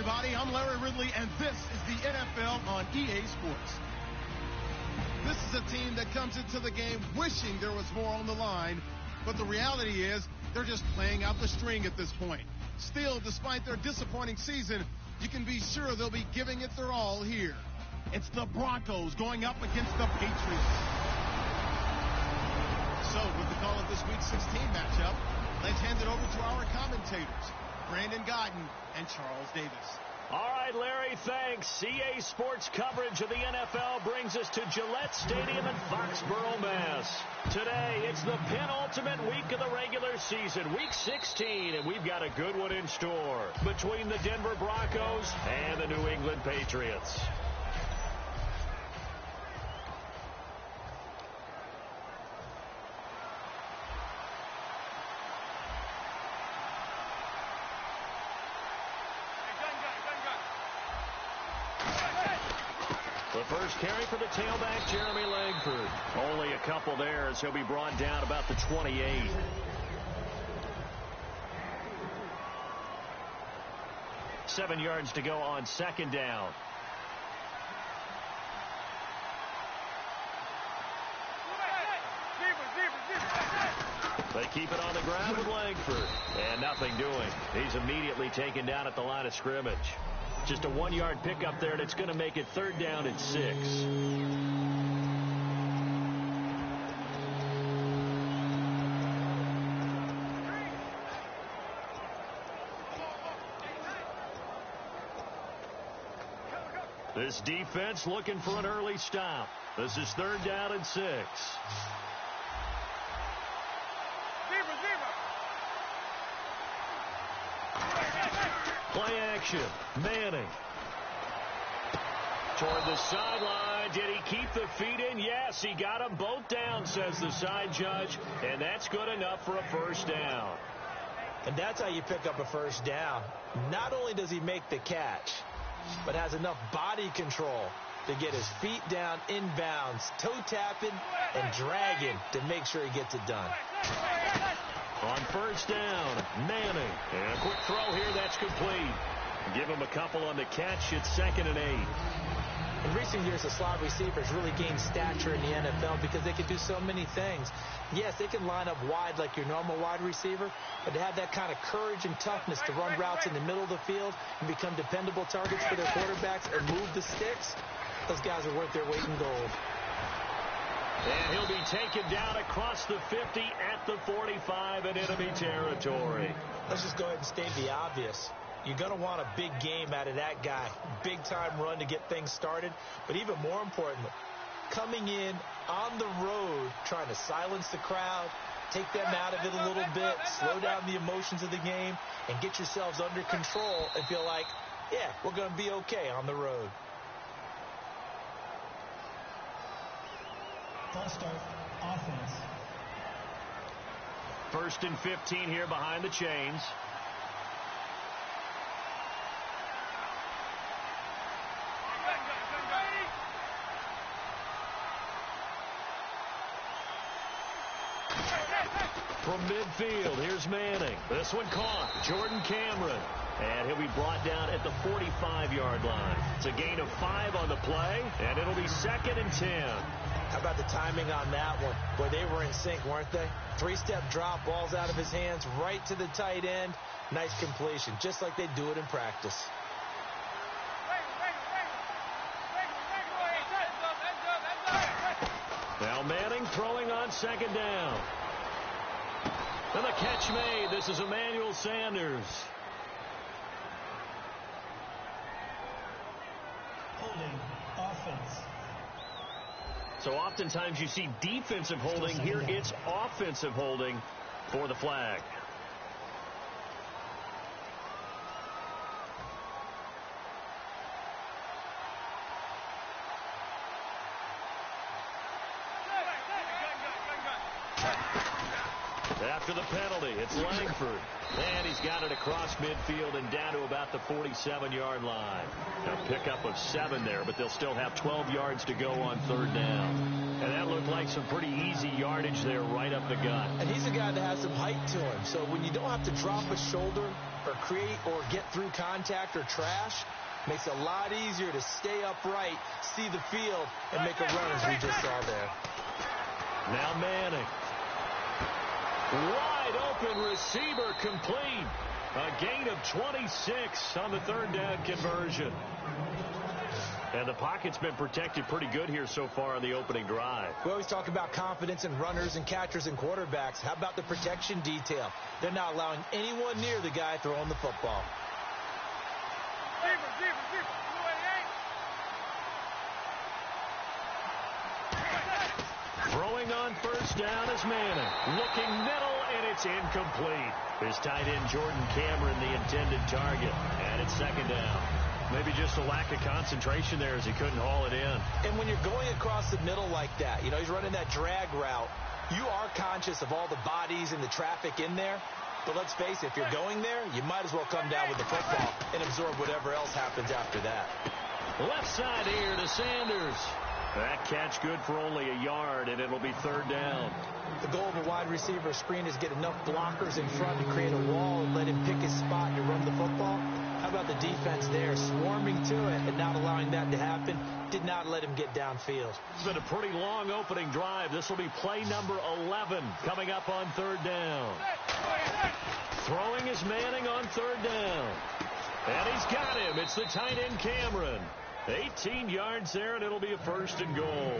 everybody. I'm Larry Ridley, and this is the NFL on EA Sports. This is a team that comes into the game wishing there was more on the line, but the reality is they're just playing out the string at this point. Still, despite their disappointing season, you can be sure they'll be giving it their all here. It's the Broncos going up against the Patriots. So, with the call of this Week 16 matchup, let's hand it over to our commentators, Brandon Guyton and Charles Davis. All right, Larry, thanks. EA Sports coverage of the NFL brings us to Gillette Stadium in Foxborough, Mass. Today, it's the penultimate week of the regular season, Week 16, and we've got a good one in store between the Denver Broncos and the New England Patriots. The first carry for the tailback, Jeremy Langford. Only a couple there as he'll be brought down about the 28. Seven yards to go on second down. They keep it on the ground with Langford. And nothing doing. He's immediately taken down at the line of scrimmage. Just a 1-yard pickup there, and it's going to make it third down and 6. This defense looking for an early stop. This is third down and 6. Play action. Manning. Toward the sideline. Did he keep the feet in? Yes, he got them both down, says the side judge. And that's good enough for a first down. And that's how you pick up a first down. Not only does he make the catch, but has enough body control to get his feet down inbounds, toe tapping and dragging to make sure he gets it done. On first down, Manning. And a quick throw here, that's complete. Give him a couple on the catch. It's 2nd and 8. In recent years, the slot receivers really gained stature in the NFL because they can do so many things. Yes, they can line up wide like your normal wide receiver, but to have that kind of courage and toughness to run routes in the middle of the field and become dependable targets for their quarterbacks or move the sticks, those guys are worth their weight in gold. And he'll be taken down across the 50 at the 45 in enemy territory. Let's just go ahead and state the obvious. You're going to want a big game out of that guy. Big-time run to get things started. But even more importantly, coming in on the road, trying to silence the crowd, take them out of it a little bit, slow down the emotions of the game, and get yourselves under control and feel like, yeah, we're going to be okay on the road. False start, offense. 1st and 15 here behind the chains. From midfield, here's Manning. This one caught. Jordan Cameron. And he'll be brought down at the 45-yard line. It's a gain of 5 on the play, and it'll be 2nd and 10. How about the timing on that one? Boy, they were in sync, weren't they? 3-step drop, ball's out of his hands, right to the tight end. Nice completion, just like they do it in practice. Now Manning throwing on 2nd down. And the catch made. This is Emmanuel Sanders. Holding, offense. So oftentimes you see defensive holding. Here it's offensive holding for the flag. After the penalty, it's Langford. And he's got it across midfield and down to about the 47-yard line. A pickup of 7 there, but they'll still have 12 yards to go on third down. And that looked like some pretty easy yardage there right up the gut. And he's a guy that has some height to him. So when you don't have to drop a shoulder or create or get through contact or trash, makes it a lot easier to stay upright, see the field, and make a run as we just saw there. Now Manning. Wide open receiver complete. A gain of 26 on the third down conversion. And the pocket's been protected pretty good here so far on the opening drive. We always talk about confidence in runners and catchers and quarterbacks. How about the protection detail? They're not allowing anyone near the guy throwing the football. Throwing on first down is Manning. Looking middle, and it's incomplete. His tight end, Jordan Cameron, the intended target. And it's second down. Maybe just a lack of concentration there as he couldn't haul it in. And when you're going across the middle like that, you know, he's running that drag route, you are conscious of all the bodies and the traffic in there. But let's face it, if you're going there, you might as well come down with the football and absorb whatever else happens after that. Left side here to Sanders. That catch good for only a yard, and it'll be third down. The goal of a wide receiver screen is get enough blockers in front to create a wall and let him pick his spot to run the football. How about the defense there, swarming to it and not allowing that to happen? Did not let him get downfield. It's been a pretty long opening drive. This will be play number 11 coming up on third down. Throwing is Manning on third down. And he's got him. It's the tight end, Cameron. 18 yards there, and it'll be a first and goal.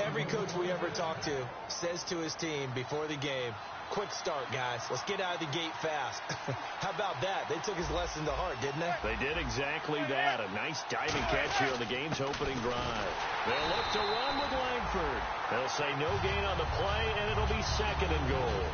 Every coach we ever talk to says to his team before the game, quick start, guys. Let's get out of the gate fast. How about that? They took his lesson to heart, didn't they? They did exactly that. A nice diving catch here on the game's opening drive. They'll look to run with Langford. They'll say no gain on the play, and it'll be second and goal.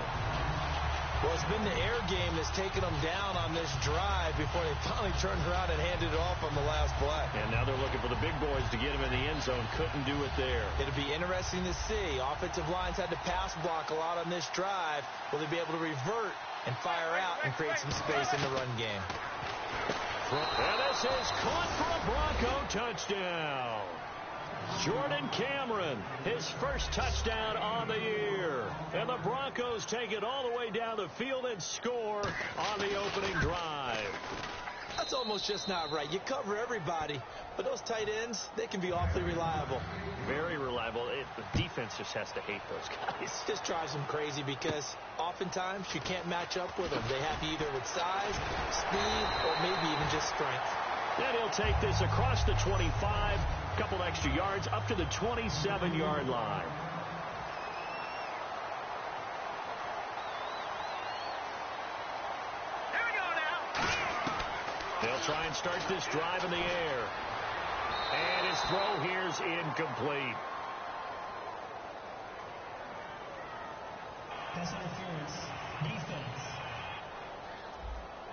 Well, it's been the air game that's taken them down on this drive before they finally turned around and handed it off on the last play. And now they're looking for the big boys to get him in the end zone. Couldn't do it there. It'll be interesting to see. Offensive lines had to pass block a lot on this drive. Will they be able to revert and fire out and create some space in the run game? And this is caught for a Bronco touchdown. Jordan Cameron, his first touchdown on the year. And the Broncos take it all the way down the field and score on the opening drive. That's almost just not right. You cover everybody, but those tight ends, they can be awfully reliable. Very reliable. The defense just has to hate those guys. It just drives them crazy because oftentimes you can't match up with them. They have you either with size, speed, or maybe even just strength. And he'll take this across the 25, a couple extra yards, up to the 27-yard line. Here we go now. They'll try and start this drive in the air. And his throw here's incomplete. Pass interference. Defense.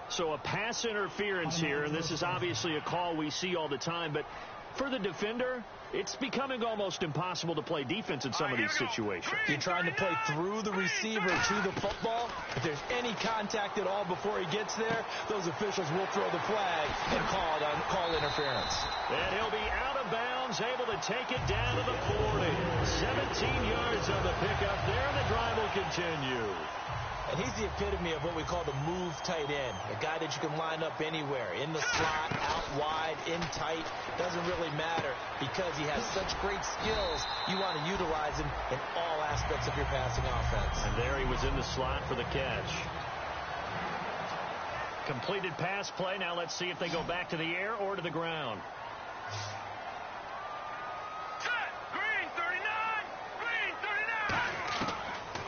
So a pass interference here, and this is obviously a call we see all the time, but for the defender, it's becoming almost impossible to play defense in some of these situations. You're trying to play through the receiver to the football. If there's any contact at all before he gets there, those officials will throw the flag and call interference. And he'll be out of bounds, able to take it down to the 40. 17 yards on the pickup there, and the drive will continue. And he's the epitome of what we call the move tight end, a guy that you can line up anywhere, in the slot, out wide, in tight. Doesn't really matter because he has such great skills. You want to utilize him in all aspects of your passing offense. And there he was in the slot for the catch. Completed pass play. Now let's see if they go back to the air or to the ground.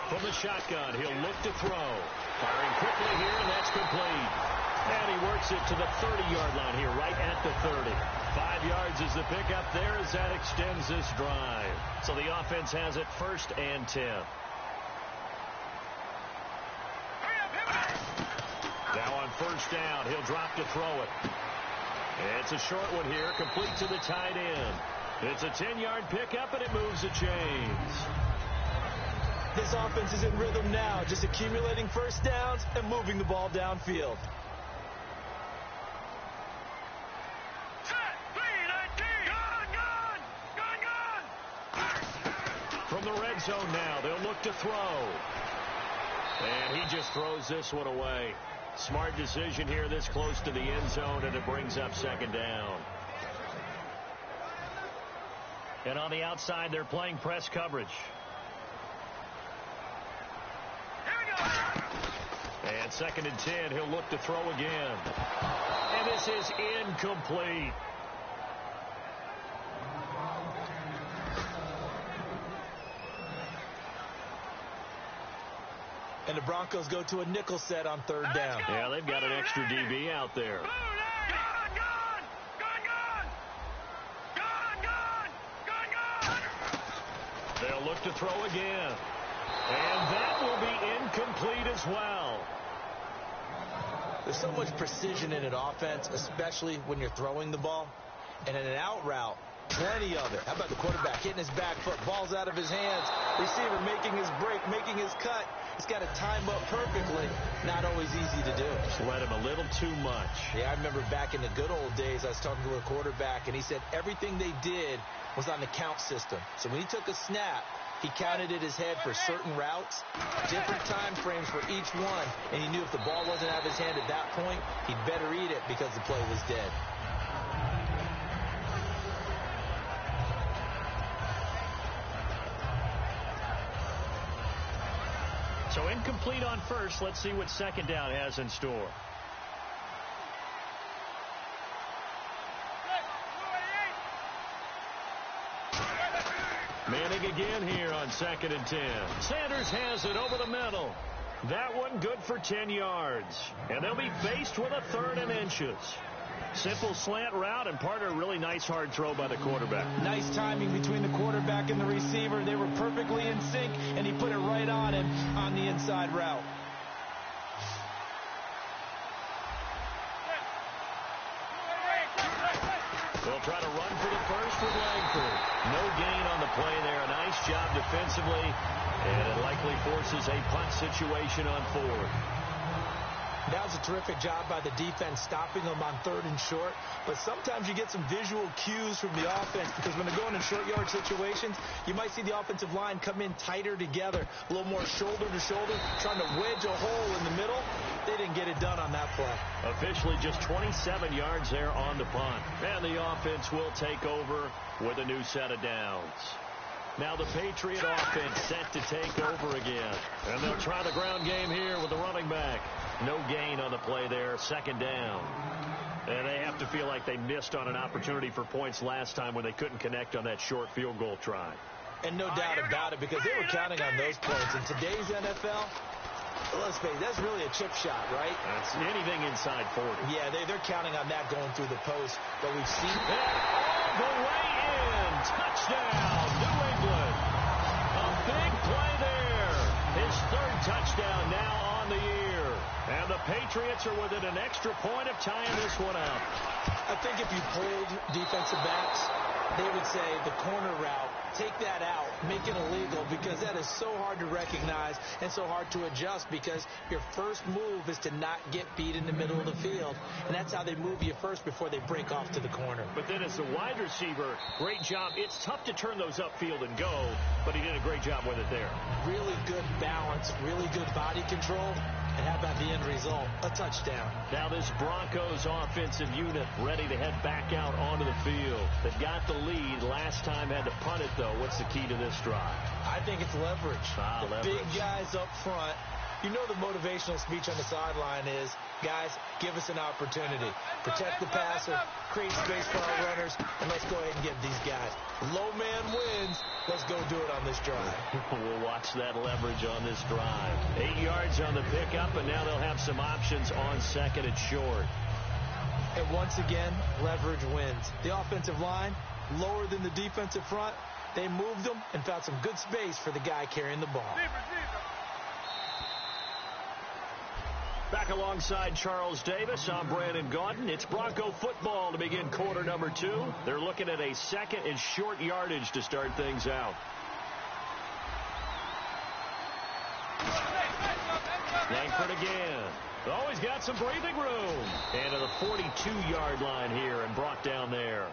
From the shotgun, he'll look to throw. Firing quickly here, and that's complete. And he works it to the 30-yard line here, right at the 30. 5 yards is the pickup there as that extends this drive. So the offense has it 1st and 10. Now on 1st down, he'll drop to throw it. It's a short one here, complete to the tight end. It's a 10-yard pickup, and it moves the chains. This offense is in rhythm now, just accumulating first downs and moving the ball downfield. From the red zone now, they'll look to throw. And he just throws this one away. Smart decision here this close to the end zone, and it brings up second down. And on the outside, they're playing press coverage. And 2nd and 10, he'll look to throw again. And this is incomplete. And the Broncos go to a nickel set on 3rd down. Yeah, they've got an extra DB out there. They'll look to throw again. And that will be incomplete as well. There's so much precision in an offense, especially when you're throwing the ball. And in an out route, plenty of it. How about the quarterback hitting his back foot, ball's out of his hands, receiver making his break, making his cut. He's got to time up perfectly. Not always easy to do. Just let him a little too much. Yeah, I remember back in the good old days, I was talking to a quarterback, and he said everything they did was on the count system. So when he took a snap, he counted in his head for certain routes, different time frames for each one, and he knew if the ball wasn't out of his hand at that point, he'd better eat it because the play was dead. So incomplete on first. Let's see what 2nd down has in store. Manning again here on 2nd and 10. Sanders has it over the middle. That one good for 10 yards. And they'll be faced with a 3rd and inches. Simple slant route, and part of a really nice hard throw by the quarterback. Nice timing between the quarterback and the receiver. They were perfectly in sync, and he put it right on him on the inside route. They'll try to run for the first with Langford. No gain on the play there. A nice job defensively, and it likely forces a punt situation on 4th. That was a terrific job by the defense stopping them on 3rd and short. But sometimes you get some visual cues from the offense because when they're going in short yard situations, you might see the offensive line come in tighter together, a little more shoulder to shoulder, trying to wedge a hole in the middle. They didn't get it done on that play. Officially just 27 yards there on the punt. And the offense will take over with a new set of downs. Now the Patriot offense set to take over again. And they'll try the ground game here with the running back. No gain on the play there, 2nd down. And they have to feel like they missed on an opportunity for points last time when they couldn't connect on that short field goal try. And no doubt about it, because they were counting on those points. In today's NFL, let's face it, that's really a chip shot, right? That's anything inside 40. Yeah, they're counting on that going through the post. But we've seen that all the way in. Touchdown, New England. A big play there. His 3rd touchdown now on the year. And the Patriots are within an extra point of tying this one out. I think if you polled defensive backs, they would say the corner route, take that out, make it illegal, because that is so hard to recognize and so hard to adjust because your first move is to not get beat in the middle of the field. And that's how they move you first before they break off to the corner. But then as the wide receiver, great job. It's tough to turn those upfield and go, but he did a great job with it there. Really good balance, really good body control. And how about the end result? A touchdown. Now this Broncos offensive unit ready to head back out onto the field. They've got the lead. Last time had to punt it, though. What's the key to this drive? I think it's leverage. Leverage. Big guys up front. You know the motivational speech on the sideline is, guys, give us an opportunity. Protect the passer, create space for our runners, and let's go ahead and get these guys. Low man wins. Let's go do it on this drive. We'll watch that leverage on this drive. 8 yards on the pickup, and now they'll have some options on 2nd and short. And once again, leverage wins. The offensive line, lower than the defensive front. They moved them and found some good space for the guy carrying the ball. Back alongside Charles Davis, I'm Brandon Gaudin. It's Bronco football to begin quarter number 2. They're looking at a 2nd and short yardage to start things out. Langford again. Oh, he's got some breathing room. And to the 42-yard line here and brought down there.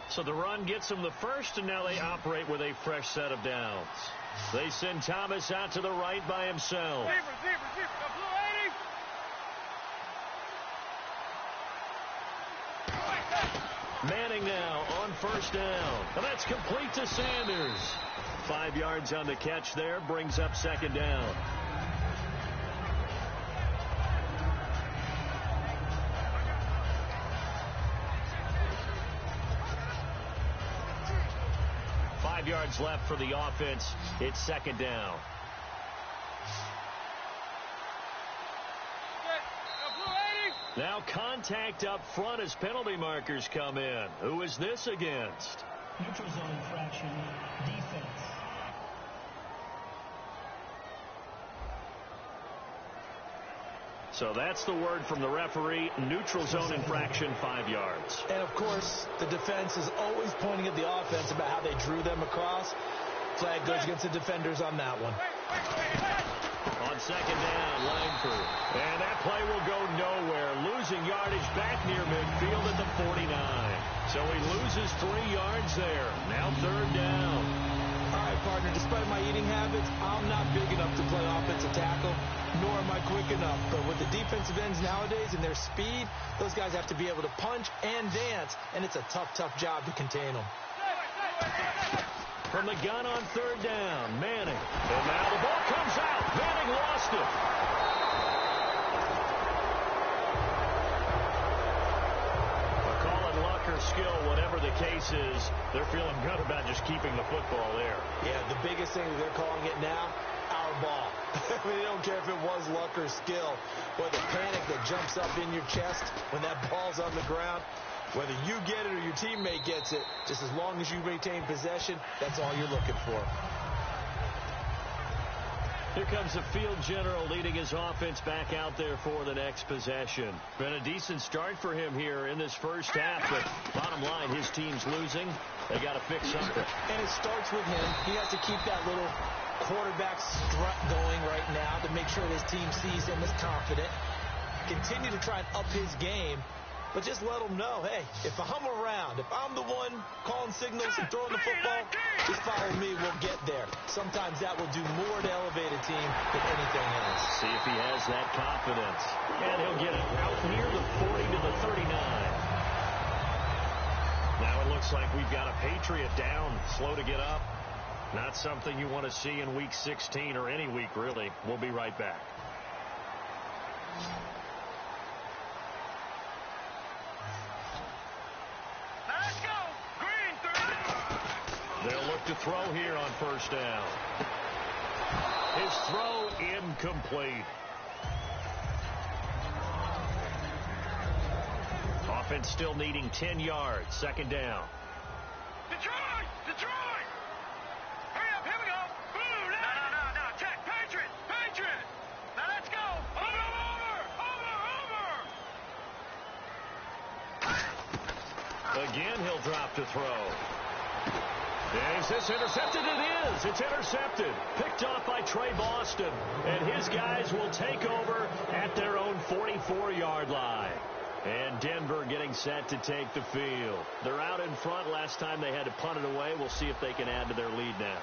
So the run gets them the first, and now they operate with a fresh set of downs. They send Thomas out to the right by himself. Manning now on first down. And that's complete to Sanders. 5 yards on the catch there, brings up second down. Yards left for the offense. It's second down. Now contact up front as penalty markers come in. Who is this against? Neutral zone infraction, defense. So that's the word from the referee. Neutral zone infraction, 5 yards. And, of course, the defense is always pointing at the offense about how they drew them across. Flag goes against the defenders on that one. On second down, Langford. And that play will go nowhere. Losing yardage back near midfield at the 49. So he loses 3 yards there. Now third down. All right, partner, despite my eating habits, I'm not big enough to play offensive tackle, nor am I quick enough. But with the defensive ends nowadays and their speed, those guys have to be able to punch and dance, and it's a tough, tough job to contain them. From the gun on third down, Manning. And now the ball comes out. Manning lost it. Or skill, whatever the case is, they're feeling good about just keeping the football there. Yeah, the biggest thing that they're calling it now, our ball. I mean, they don't care if it was luck or skill, or the panic that jumps up in your chest when that ball's on the ground. Whether you get it or your teammate gets it, just as long as you retain possession, that's all you're looking for. Here comes the field general leading his offense back out there for the next possession. Been a decent start for him here in this first half, but bottom line, his team's losing. They got to fix something. And it starts with him. He has to keep that little quarterback strut going right now to make sure his team sees him as confident. Continue to try and up his game, but just let him know, hey, if I'm around, if I'm the one calling signals and throwing the football, just follow me, we'll get there. Sometimes that will do more to elevate a team than anything else. See if he has that confidence. And he'll get it out near the 40 to the 39. Now it looks like we've got a Patriot down, slow to get up. Not something you want to see in Week 16 or any week, really. We'll be right back. Let's go. Green 30. They'll look to throw here on first down. His throw incomplete. Offense still needing 10 yards. Second down. Detroit! Detroit! Hurry up, here we go. Boo, no. Check, Patriot! Now let's go. Over! Again, he'll drop to throw. Is this intercepted? It is. It's intercepted. Picked off by Trey Boston. And his guys will take over at their own 44-yard line. And Denver getting set to take the field. They're out in front. Last time they had to punt it away. We'll see if they can add to their lead now.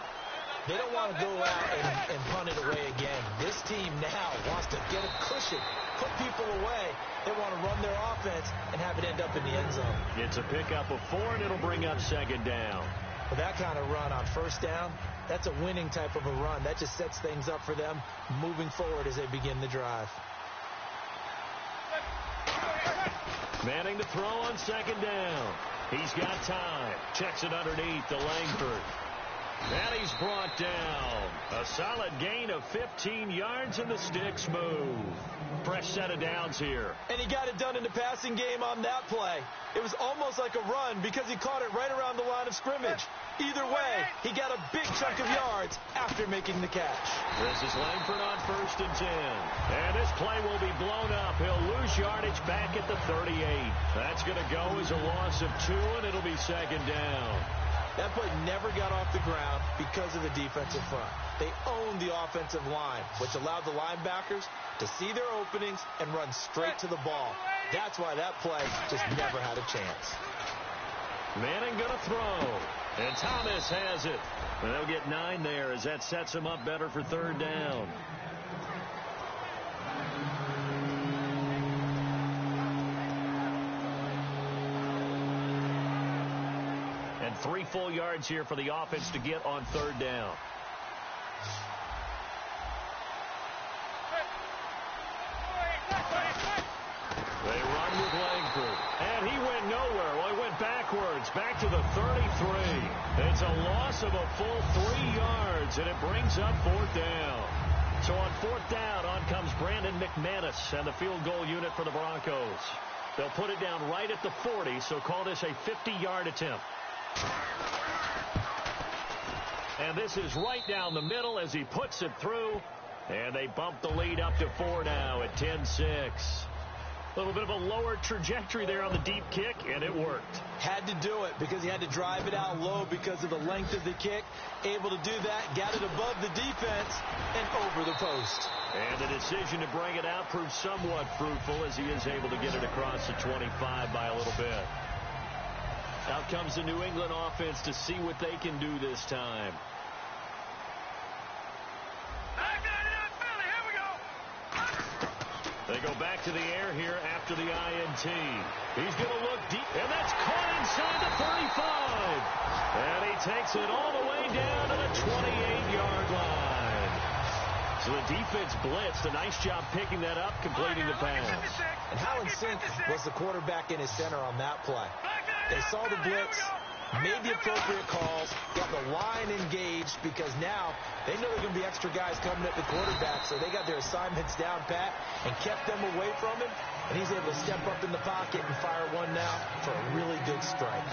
They don't want to go out and punt it away again. This team now wants to get a cushion, put people away. They want to run their offense and have it end up in the end zone. It's a pickup of 4, and it'll bring up second down. With that kind of run on first down, that's a winning type of a run. That just sets things up for them moving forward as they begin the drive. Manning to throw on second down. He's got time. Checks it underneath to Langford. And he's brought down. A solid gain of 15 yards, and the sticks move. Fresh set of downs here. And he got it done in the passing game on that play. It was almost like a run because he caught it right around the line of scrimmage. Either way, he got a big chunk of yards after making the catch. This is Langford on first and 10. And this play will be blown up. He'll lose yardage back at the 38. That's going to go as a loss of 2, and it'll be second down. That play never got off the ground because of the defensive front. They owned the offensive line, which allowed the linebackers to see their openings and run straight to the ball. That's why that play just never had a chance. Manning going to throw. And Thomas has it. And they'll get 9 there as that sets them up better for third down. And 3 full yards here for the offense to get on third down. They run with Langford. And he went nowhere. Well, he went backwards. Back to the 33. It's a loss of a full 3 yards, and it brings up fourth down. So on fourth down, on comes Brandon McManus and the field goal unit for the Broncos. They'll put it down right at the 40, so call this a 50-yard attempt. And this is right down the middle as he puts it through. And they bump the lead up to 4 now at 10-6. A little bit of a lower trajectory there on the deep kick, and it worked. Had to do it because he had to drive it out low because of the length of the kick. Able to do that, got it above the defense, and over the post. And the decision to bring it out proved somewhat fruitful as he is able to get it across the 25 by a little bit. Out comes the New England offense to see what they can do this time. They go back to the air here after the INT. He's going to look deep, and that's caught inside the 35. And he takes it all the way down to the 28-yard line. So the defense blitzed. A nice job picking that up, completing the pass. And how in sync was the quarterback in his center on that play? They saw the blitz, made the appropriate calls, got the line engaged because now they know there are going to be extra guys coming at the quarterback, so they got their assignments down pat and kept them away from him, and he's able to step up in the pocket and fire one now for a really good strike.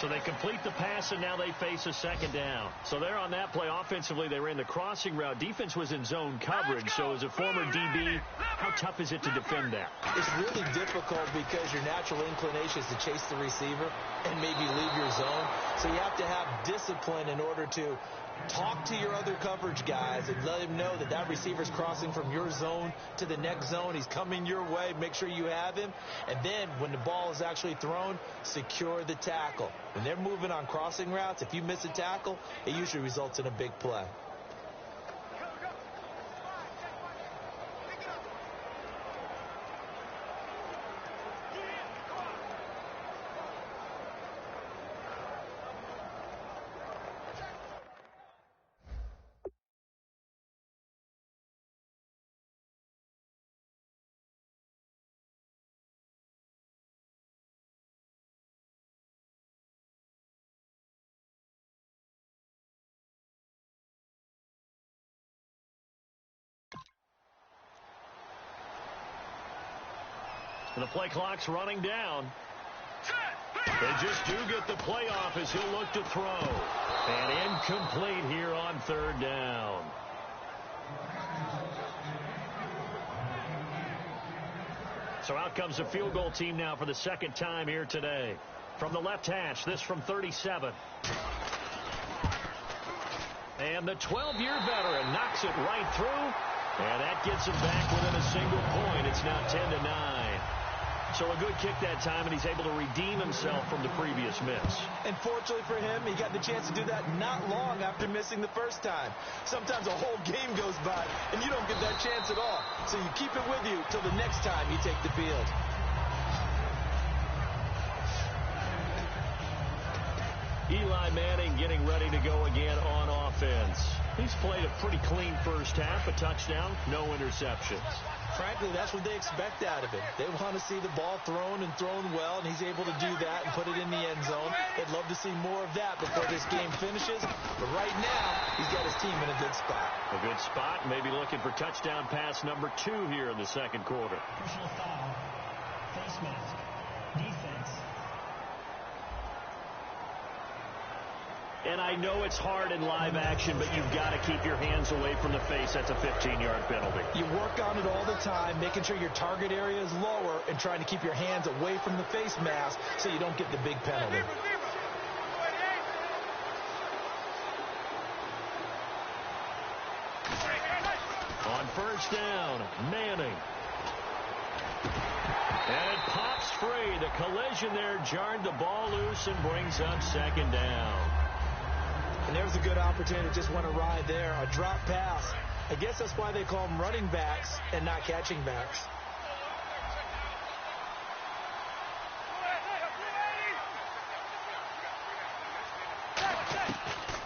So they complete the pass, and now they face a second down. So there on that play, offensively, they ran the crossing route. Defense was in zone coverage, so as a former DB, how tough is it to defend that? It's really difficult because your natural inclination is to chase the receiver and maybe leave your zone. So you have to have discipline in order to talk to your other coverage guys and let him know that that receiver's crossing from your zone to the next zone. He's coming your way. Make sure you have him. And then when the ball is actually thrown, secure the tackle. When they're moving on crossing routes, if you miss a tackle, it usually results in a big play. The play clock's running down. They just do get the play off as he'll look to throw. And incomplete here on third down. So out comes the field goal team now for the second time here today. From the left hash, this from 37. And the 12-year veteran knocks it right through. And that gets him back within a single point. It's now 10-9. So a good kick that time, and he's able to redeem himself from the previous miss. And fortunately for him, he got the chance to do that not long after missing the first time. Sometimes a whole game goes by, and you don't get that chance at all. So you keep it with you till the next time you take the field. Eli Manning getting ready to go again on offense. He's played a pretty clean first half, a touchdown, no interceptions. Frankly, that's what they expect out of him. They want to see the ball thrown and thrown well, and he's able to do that and put it in the end zone. They'd love to see more of that before this game finishes. But right now, he's got his team in a good spot. A good spot, maybe looking for touchdown pass number 2 here in the second quarter. Personal foul. Face mask. Defense. And I know it's hard in live action, but you've got to keep your hands away from the face. That's a 15-yard penalty. You work on it all the time, making sure your target area is lower and trying to keep your hands away from the face mask so you don't get the big penalty. first down. Manning. And it pops free. The collision there jarred the ball loose and brings up second down. And there's a good opportunity to just want to ride there. A drop pass. I guess that's why they call them running backs and not catching backs.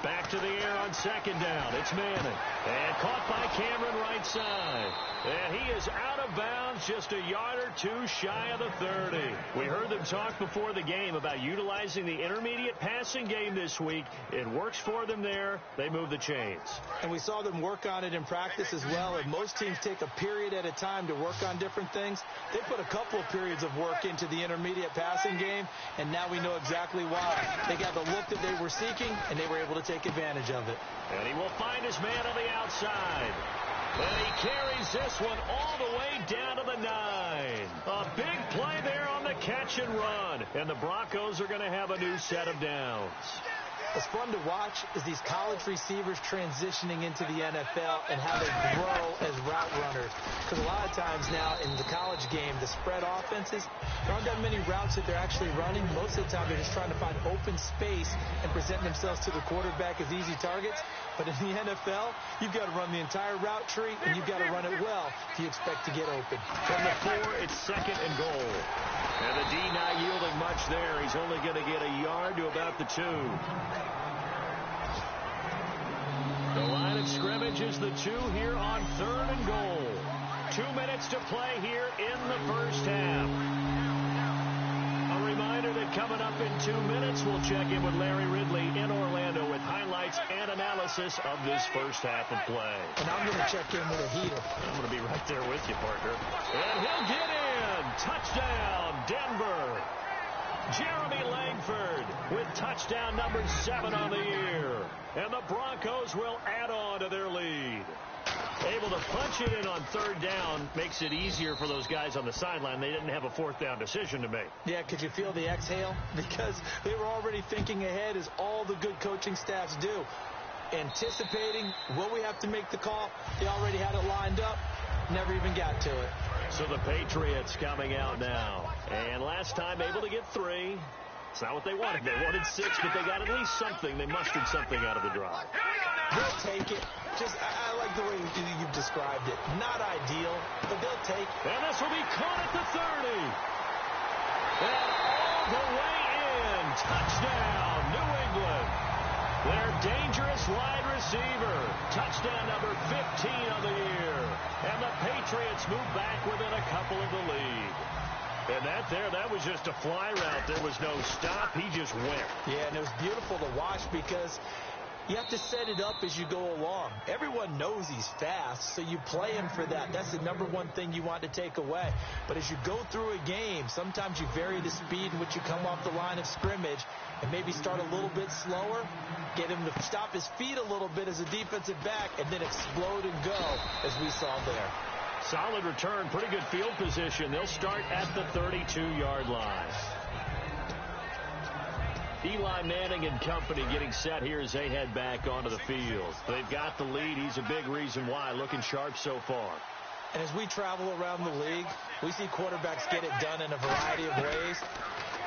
Back to the air on second down. It's Manning. And caught by Cameron right side. And he is out of bounds, just a yard or two shy of the 30. We heard them talk before the game about utilizing the intermediate passing game this week. It works for them there. They move the chains. And we saw them work on it in practice as well. And most teams take a period at a time to work on different things. They put a couple of periods of work into the intermediate passing game, and now we know exactly why. They got the look that they were seeking, and they were able to take advantage of it. And he will find his man on the outside. And he carries this one all the way down to the 9. A big play there on the catch and run. And the Broncos are going to have a new set of downs. What's fun to watch is these college receivers transitioning into the NFL and how they grow as route runners. Because a lot of times now in the college game, the spread offenses, there aren't that many routes that they're actually running. Most of the time, they're just trying to find open space and present themselves to the quarterback as easy targets. But in the NFL, you've got to run the entire route tree, and you've got to run it well if you expect to get open. From the 4, it's second and goal. And the D not yielding much there. He's only going to get a yard to about the 2. The line of scrimmage is the 2 here on third and goal. 2 minutes to play here in the first half. A reminder that coming up in 2 minutes, we'll check in with Larry Ridley in Orlando with highlights and analysis of this first half of play. And I'm going to check in with a heater. I'm going to be right there with you, partner. And he'll get in. Touchdown, Denver. Jeremy Langford with touchdown number 7 on the year. And the Broncos will add on to their lead. Able to punch it in on third down makes it easier for those guys on the sideline. They didn't have a fourth down decision to make. Yeah, could you feel the exhale? Because they were already thinking ahead, as all the good coaching staffs do. Anticipating, will we have to make the call? They already had it lined up. Never even got to it. So the Patriots coming out now. And last time able to get 3. It's not what they wanted. They wanted 6, but they got at least something. They mustered something out of the drive. They'll take it. I like the way you've described it. Not ideal, but they'll take it. And this will be caught at the 30. And all the way in. Touchdown, New England. Their dangerous wide receiver. Touchdown number 15 of the year. And the Patriots move back within a couple of the lead. And that was just a fly route. There was no stop. He just went. Yeah, and it was beautiful to watch because you have to set it up as you go along. Everyone knows he's fast, so you play him for that. That's the number one thing you want to take away. But as you go through a game, sometimes you vary the speed in which you come off the line of scrimmage and maybe start a little bit slower, get him to stop his feet a little bit as a defensive back, and then explode and go, as we saw there. Solid return, pretty good field position. They'll start at the 32-yard line. Eli Manning and company getting set here as they head back onto the field. They've got the lead. He's a big reason why. Looking sharp so far. And as we travel around the league, we see quarterbacks get it done in a variety of ways.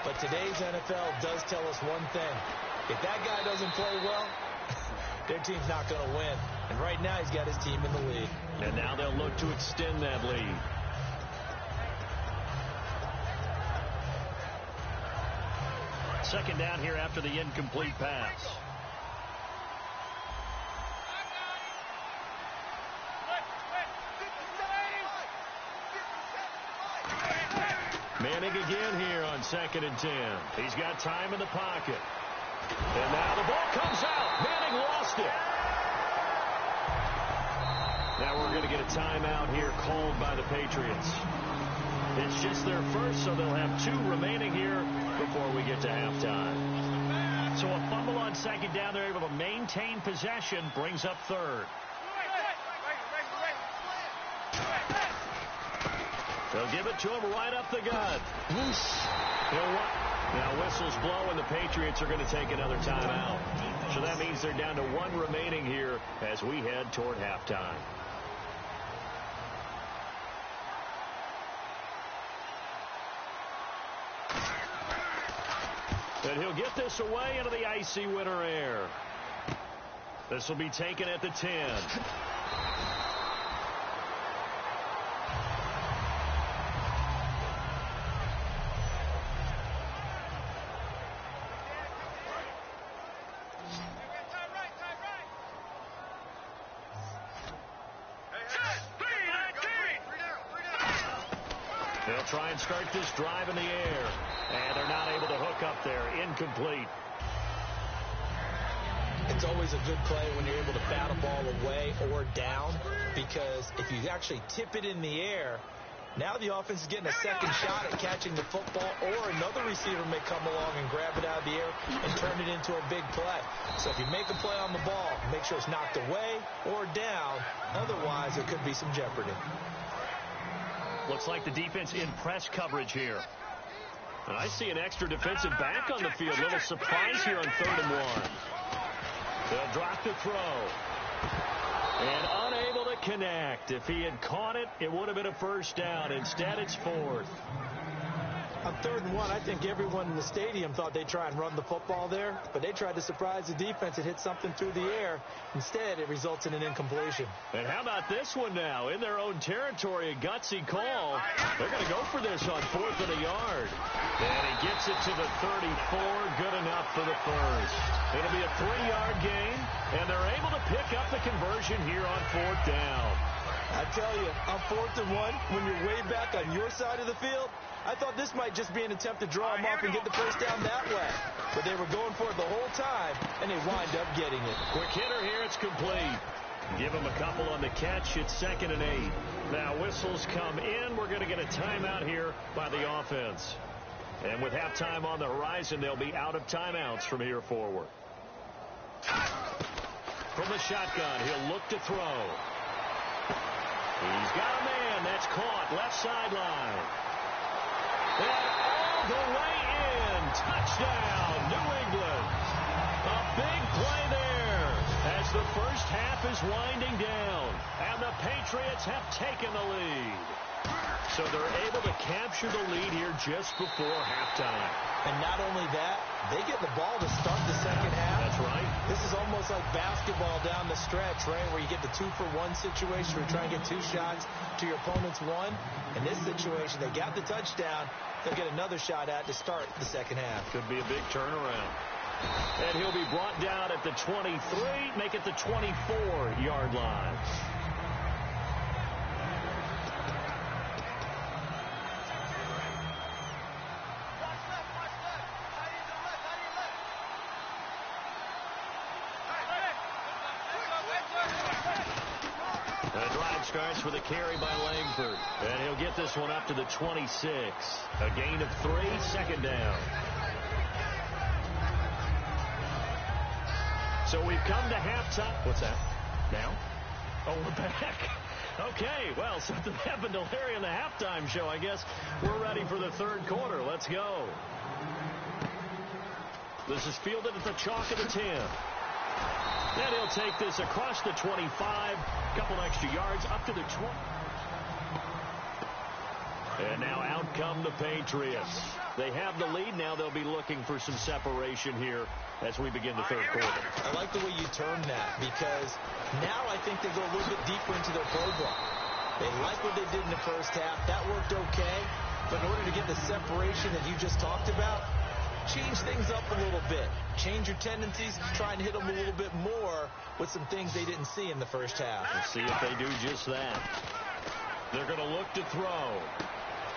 But today's NFL does tell us one thing. If that guy doesn't play well, their team's not going to win. And right now he's got his team in the lead. And now they'll look to extend that lead. Second down here after the incomplete pass. Manning again here on 2nd and 10. He's got time in the pocket. And now the ball comes out. Manning lost it. Now we're going to get a timeout here called by the Patriots. It's just their first, so they'll have 2 remaining here before we get to halftime. So a fumble on second down. They're able to maintain possession. Brings up third. They'll give it to him right up the gut. Now whistles blow, and the Patriots are going to take another timeout. So that means they're down to 1 remaining here as we head toward halftime. And he'll get this away into the icy winter air. This will be taken at the 10. They'll try and start this drive in the air. And they're not able to hook up there. Incomplete. It's always a good play when you're able to bat a ball away or down, because if you actually tip it in the air, now the offense is getting a second shot at catching the football, or another receiver may come along and grab it out of the air and turn it into a big play. So if you make a play on the ball, make sure it's knocked away or down. Otherwise, there could be some jeopardy. Looks like the defense in press coverage here. And I see an extra defensive back on the field. Little surprise here on 3rd and 1. They'll drop the throw. And unable to connect. If he had caught it, it would have been a first down. Instead, it's 4th. On 3rd and 1, I think everyone in the stadium thought they'd try and run the football there, but they tried to surprise the defense and hit something through the air. Instead, it results in an incompletion. And how about this one now? In their own territory, a gutsy call. They're going to go for this on 4th and a yard. And he gets it to the 34. Good enough for the first. It'll be a 3-yard gain, and they're able to pick up the conversion here on 4th down. I tell you, on 4th and 1, when you're way back on your side of the field, I thought this might just be an attempt to draw them up and get the first down that way. But they were going for it the whole time, and they wind up getting it. Quick hitter here. It's complete. Give them a couple on the catch. It's 2nd and 8. Now whistles come in. We're going to get a timeout here by the offense. And with halftime on the horizon, they'll be out of timeouts from here forward. From the shotgun, he'll look to throw. He's got a man. That's caught. Left sideline. And all the way in. Touchdown, New England. A big play there as the first half is winding down. And the Patriots have taken the lead. So they're able to capture the lead here just before halftime. And not only that, they get the ball to start the second half. That's right. This is almost like basketball down the stretch, right, where you get the 2-for-1 situation where you try and get 2 shots to your opponent's 1. In this situation, they got the touchdown. They'll get another shot at to start the second half. Could be a big turnaround. And he'll be brought down at the 23, make it the 24-yard line. Starts with a carry by Langford. And he'll get this one up to the 26. A gain of 3, 2nd down. So we've come to halftime. What's that? Now? Oh, we're back. Okay, well, something happened to Larry in the halftime show. I guess we're ready for the 3rd quarter. Let's go. This is fielded at the chalk of the 10. And he'll take this across the 25, a couple extra yards up to the 20. And now out come the Patriots. They have the lead. Now they'll be looking for some separation here as we begin the 3rd quarter. I like the way you term that, because now I think they go a little bit deeper into their playbook. They like what they did in the first half. That worked okay. But in order to get the separation that you just talked about, change things up a little bit. Change your tendencies. Try and hit them a little bit more with some things they didn't see in the first half. Let's see if they do just that. They're going to look to throw.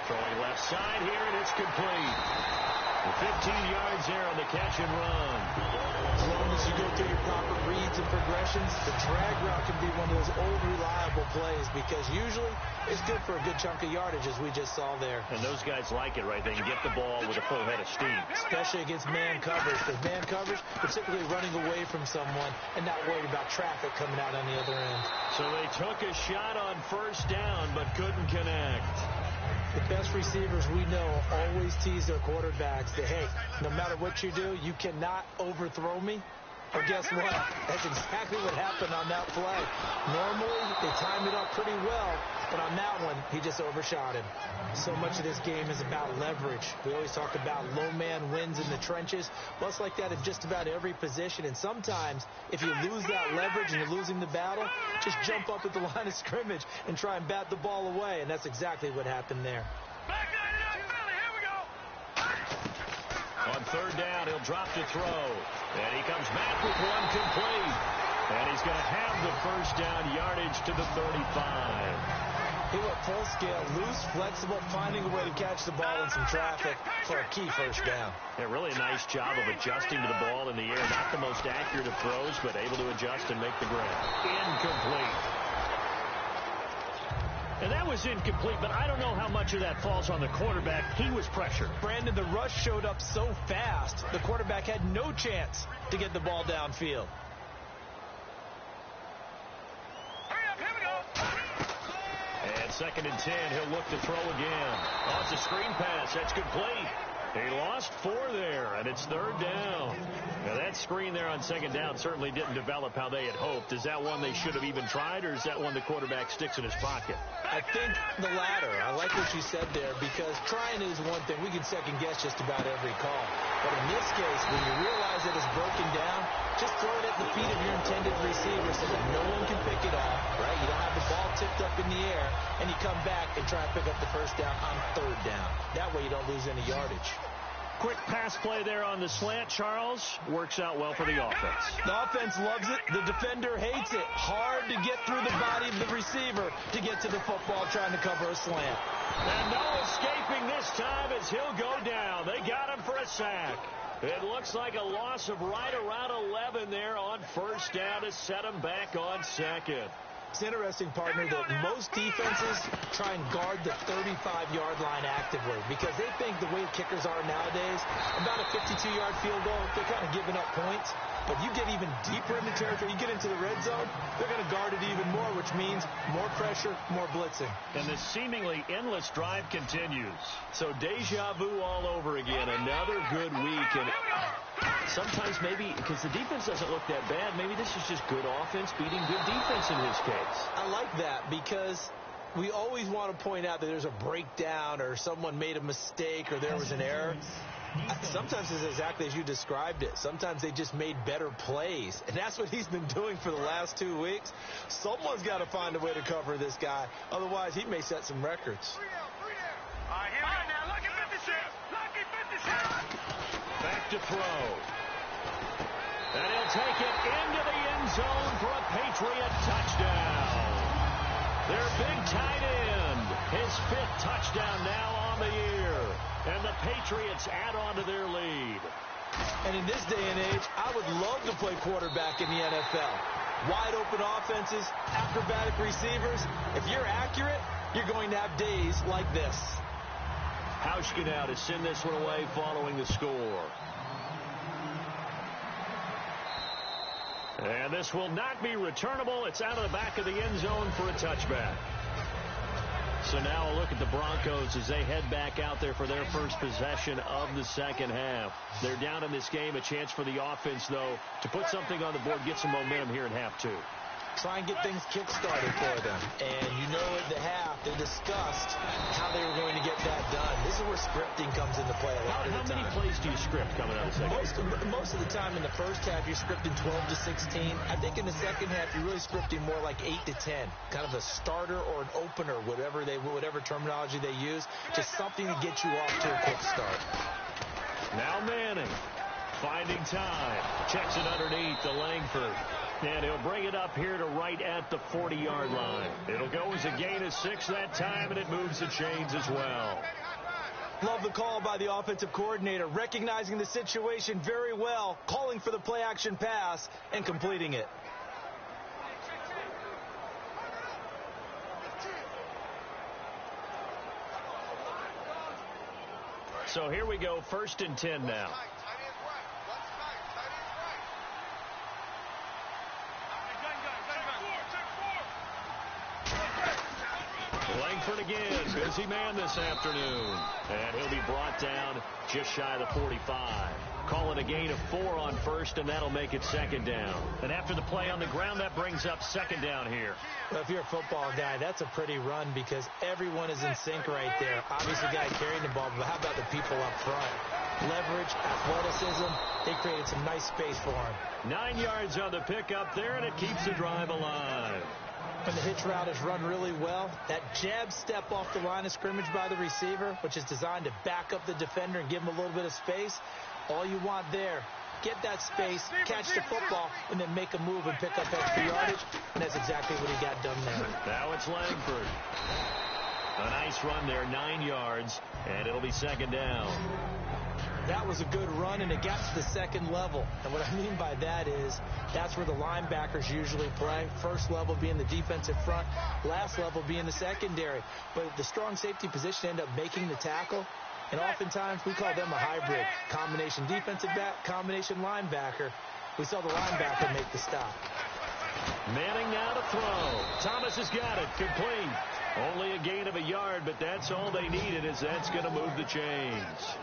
Throwing left side here, and it's complete. 15 yards there on the catch and run. As long as you go through your proper reads and progressions, the drag route can be one of those old reliable plays, because usually it's good for a good chunk of yardage, as we just saw there. And those guys like it, right? They can get the ball with a full head of steam. Especially against man coverage, because man coverage, particularly running away from someone and not worried about traffic coming out on the other end. So they took a shot on 1st down, but couldn't connect. The best receivers we know always tease their quarterbacks that, hey, no matter what you do, you cannot overthrow me. Well, guess what? That's exactly what happened on that play. Normally, they time it up pretty well, but on that one, he just overshot him. So much of this game is about leverage. We always talk about low man wins in the trenches. Well, it's like that in just about every position. And sometimes, if you lose that leverage and you're losing the battle, just jump up at the line of scrimmage and try and bat the ball away. And that's exactly what happened there. On third down, he'll drop to throw. And he comes back with one complete. And he's going to have the first down yardage to the 35. He went full scale, loose, flexible, finding a way to catch the ball in some traffic for a key first down. Yeah, really a nice job of adjusting to the ball in the air. Not the most accurate of throws, but able to adjust and make the grab. Incomplete. And that was incomplete, but I don't know how much of that falls on the quarterback. He was pressured. Brandon, the rush showed up so fast, the quarterback had no chance to get the ball downfield. And 2nd and 10, he'll look to throw again. Oh, it's a screen pass. That's complete. He lost 4 there, and it's 3rd down. Now, that screen there on 2nd down certainly didn't develop how they had hoped. Is that one they should have even tried, or is that one the quarterback sticks in his pocket? I think the latter. I like what you said there, because trying is one thing. We can second-guess just about every call. But in this case, when you realize that it's broken down, just throw it at the feet of your intended receiver so that no one can pick it off, right? You don't have the ball tipped up in the air, and you come back and try and pick up the first down on 3rd down. That way you don't lose any yardage. Quick pass play there on the slant, Charles. Works out well for the offense. The offense loves it. The defender hates it. Hard to get through the body of the receiver to get to the football trying to cover a slant. And no escaping this time as he'll go down. They got him for a sack. It looks like a loss of right around 11 there on 1st down to set him back on 2nd. It's interesting, partner, that most defenses try and guard the 35-yard line actively because they think the way kickers are nowadays, about a 52-yard field goal, they're kind of giving up points. But you get even deeper in the territory, you get into the red zone, they're going to guard it even more, which means more pressure, more blitzing. And the seemingly endless drive continues. So deja vu all over again. Another good week. And sometimes maybe, because the defense doesn't look that bad, maybe this is just good offense beating good defense in his case. I like that because we always want to point out that there's a breakdown or someone made a mistake or there was an error. Sometimes it's exactly as you described it. Sometimes they just made better plays. And that's what he's been doing for the last 2 weeks. Someone's got to find a way to cover this guy. Otherwise, he may set some records. Back to throw. And he'll take it into the end zone for a Patriot touchdown. Their big tight end. His 5th touchdown now on the year. And the Patriots add on to their lead. And in this day and age, I would love to play quarterback in the NFL. Wide open offenses, acrobatic receivers. If you're accurate, you're going to have days like this. Hauschka now to send this one away following the score. And this will not be returnable. It's out of the back of the end zone for a touchback. So now a look at the Broncos as they head back out there for their first possession of the 2nd half. They're down in this game. A chance for the offense, though, to put something on the board, get some momentum here in half 2. Try and get things kick-started for them. And you know at the half, they discussed how they were going to get that done. This is where scripting comes into play a lot of the time. How many plays do you script coming out of the second? Most of the time in the first half, you're scripting 12 to 16. I think in the second half, you're really scripting more like 8 to 10. Kind of a starter or an opener, whatever terminology they use. Just something to get you off to a quick start. Now Manning finding time. Checks it underneath to Langford. And he'll bring it up here to right at the 40-yard line. It'll go as a gain of 6 that time, and it moves the chains as well. Love the call by the offensive coordinator, recognizing the situation very well, calling for the play-action pass, and completing it. So here we go, 1st and 10 now. Langford again, busy man this afternoon. And he'll be brought down just shy of the 45. Call it a gain of 4 on first, and that'll make it second down. And after the play on the ground, that brings up second down here. Well, if you're a football guy, that's a pretty run because everyone is in sync right there. Obviously, the guy carrying the ball, but how about the people up front? Leverage, athleticism, they created some nice space for him. 9 yards on the pickup there, and it keeps the drive alive. When the hitch route is run really well, that jab step off the line of scrimmage by the receiver, which is designed to back up the defender and give him a little bit of space, all you want there, get that space, catch the football, and then make a move and pick up extra yardage, and that's exactly what he got done there. Now it's Langford. A nice run there, 9 yards, and it'll be second down. That was a good run, and it got to the second level. And what I mean by that is that's where the linebackers usually play. First level being the defensive front, last level being the secondary. But the strong safety position ended up making the tackle, and oftentimes we call them a hybrid. Combination defensive back, combination linebacker. We saw the linebacker make the stop. Manning now to throw. Thomas has got it. Complete. Only a gain of a yard, but that's all they needed, as that's going to move the chains.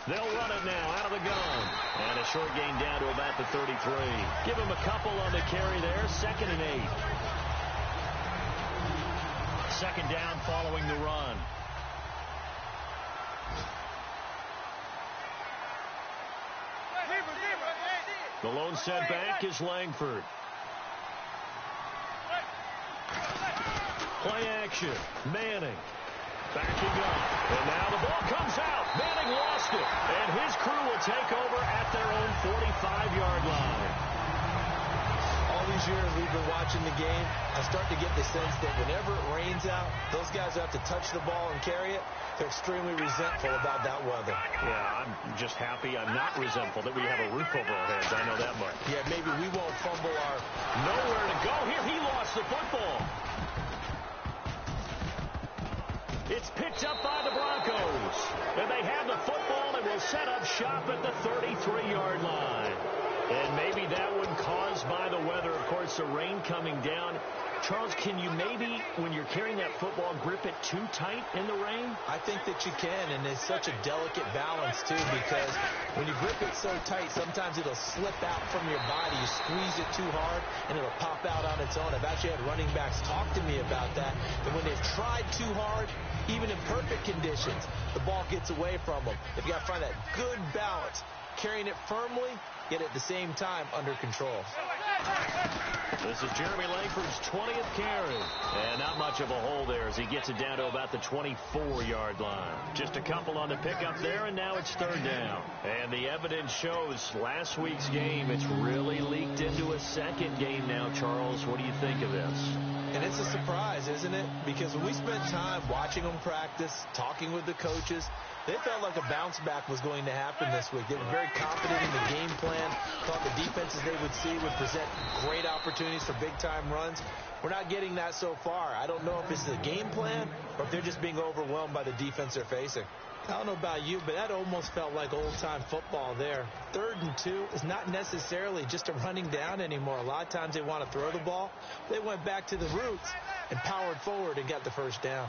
They'll run it now out of the gun. And a short gain down to about the 33. Give him a couple on the carry there. 2nd and 8. Second down following the run. The lone setback is Langford. Play action. Manning. Backing up. And now the ball comes out. Manning lost it. And his crew will take over at their own 45-yard line. All these years we've been watching the game, I start to get the sense that whenever it rains out, those guys who have to touch the ball and carry it, they're extremely resentful about that weather. Yeah, I'm just happy I'm not resentful that we have a roof over our heads. I know that much. Yeah, maybe we won't fumble our... Nowhere to go here. He lost the football. It's picked up by the Broncos. And they have the football and will set up shop at the 33-yard line. And maybe that one caused by the weather. Of course, the rain coming down. Charles, can you maybe, when you're carrying that football, grip it too tight in the rain? I think that you can, and it's such a delicate balance, too, because when you grip it so tight, sometimes it'll slip out from your body. You squeeze it too hard, and it'll pop out on its own. I've actually had running backs talk to me about that when they've tried too hard, even in perfect conditions, the ball gets away from them. You've got to find that good balance, carrying it firmly, yet at the same time under control. This is Jeremy Langford's 20th carry. And not much of a hole there as he gets it down to about the 24-yard line. Just a couple on the pickup there, and now it's third down. And the evidence shows last week's game, it's really leaked into a second game now, Charles. What do you think of this? And it's a surprise, isn't it? Because when we spent time watching them practice, talking with the coaches, they felt like a bounce back was going to happen this week. They were very confident in the game plan, thought the defenses they would see would present great opportunities for big-time runs. We're not getting that so far. I don't know if it's the game plan or if they're just being overwhelmed by the defense they're facing. I don't know about you, but that almost felt like old-time football there. 3rd and 2 is not necessarily just a running down anymore. A lot of times they want to throw the ball. They went back to the roots and powered forward and got the first down.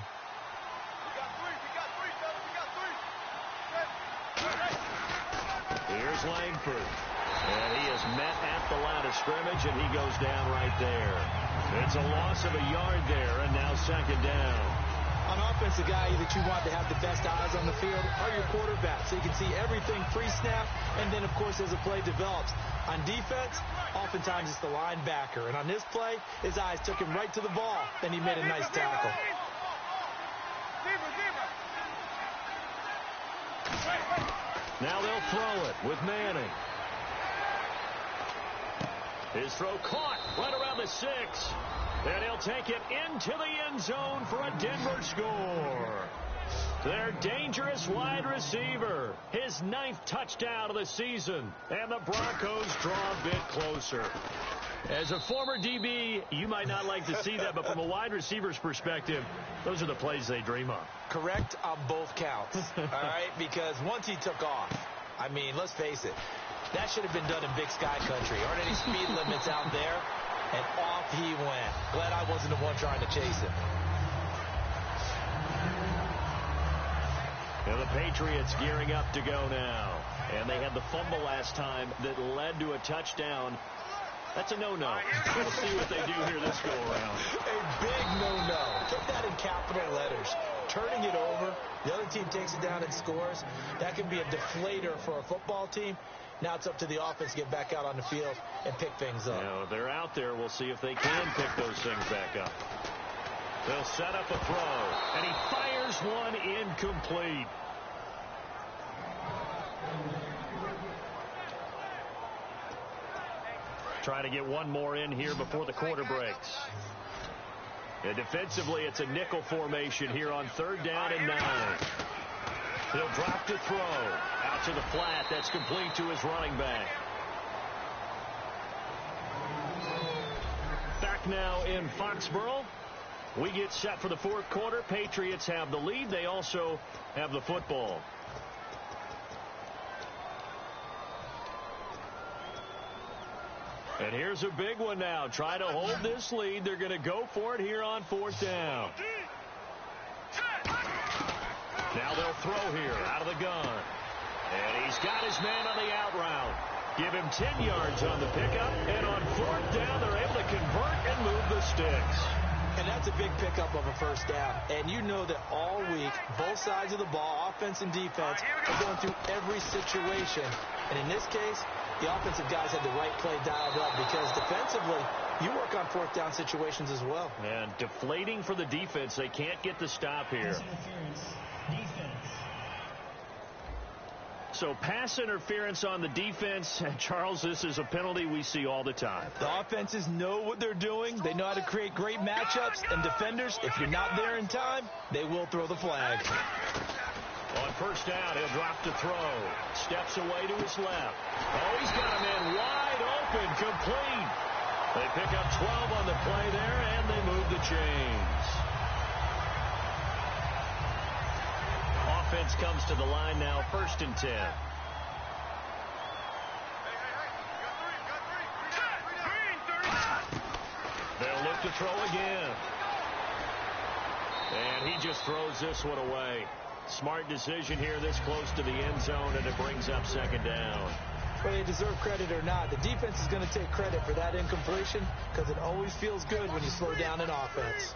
Here's Langford. And he is met at the line of scrimmage, and he goes down right there. It's a loss of a yard there, and now second down. On offense, the guy that you want to have the best eyes on the field are your quarterbacks, so you can see everything pre-snap, and then, of course, as the play develops. On defense, oftentimes it's the linebacker. And on this play, his eyes took him right to the ball, and he made a nice tackle. Now they'll throw it with Manning. His throw caught right around the 6. And he'll take it into the end zone for a Denver score. Their dangerous wide receiver. His 9th touchdown of the season. And the Broncos draw a bit closer. As a former DB, you might not like to see that, but from a wide receiver's perspective, those are the plays they dream of. Correct on both counts, all right? Because once he took off, I mean, let's face it. That should have been done in Big Sky Country. Aren't any speed limits out there? And off he went. Glad I wasn't the one trying to chase him. And the Patriots gearing up to go now. And they had the fumble last time that led to a touchdown. That's a no-no. We'll see what they do here this go-around. A big no-no. Get that in capital letters. Turning it over, the other team takes it down and scores. That can be a deflator for a football team. Now it's up to the offense to get back out on the field and pick things up. Now, they're out there. We'll see if they can pick those things back up. They'll set up a throw, and he fires one incomplete. Trying to get one more in here before the quarter breaks. And defensively, it's a nickel formation here on 3rd down and 9. He'll drop to throw. Out to the flat. That's complete to his running back. Back now in Foxborough. We get set for the 4th quarter. Patriots have the lead. They also have the football. And here's a big one now. Try to hold this lead. They're going to go for it here on 4th down. Now they'll throw here out of the gun. And he's got his man on the out route. Give him 10 yards on the pickup. And on 4th down, they're able to convert and move the sticks. And that's a big pickup of a 1st down. And you know that all week, both sides of the ball, offense and defense, are going through every situation. And in this case, the offensive guys had the right play dialed up because defensively, you work on 4th down situations as well. And deflating for the defense. They can't get the stop here. So pass interference on the defense. Charles, this is a penalty we see all the time. The offenses know what they're doing. They know how to create great matchups. And defenders, if you're not there in time, they will throw the flag. On 1st down, he'll drop to throw. Steps away to his left. Oh, he's got a man wide open, complete. They pick up 12 on the play there, and they move the chains. Offense comes to the line now, 1st and 10. They'll look to throw again. And he just throws this one away. Smart decision here this close to the end zone, and it brings up 2nd down. Whether they deserve credit or not, the defense is going to take credit for that incompletion because it always feels good when you slow down an offense.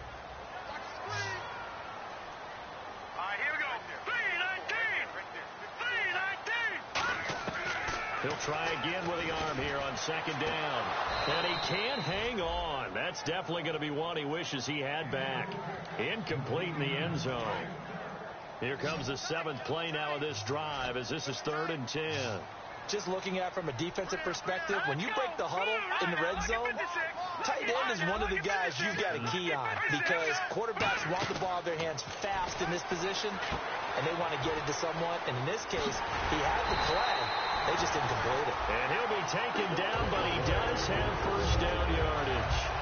Here we go. 3-19. He'll try again with the arm here on 2nd down. And he can't hang on. That's definitely going to be one he wishes he had back. Incomplete in the end zone. Here comes the 7th play now of this drive as this is 3rd and 10. Just looking at it from a defensive perspective, when you break the huddle in the red zone, tight end is one of the guys you've got to key on because quarterbacks want the ball in their hands fast in this position, and they want to get it to someone. And in this case, he had the flag. They just didn't complete it. And he'll be taken down, but he does have 1st down yardage.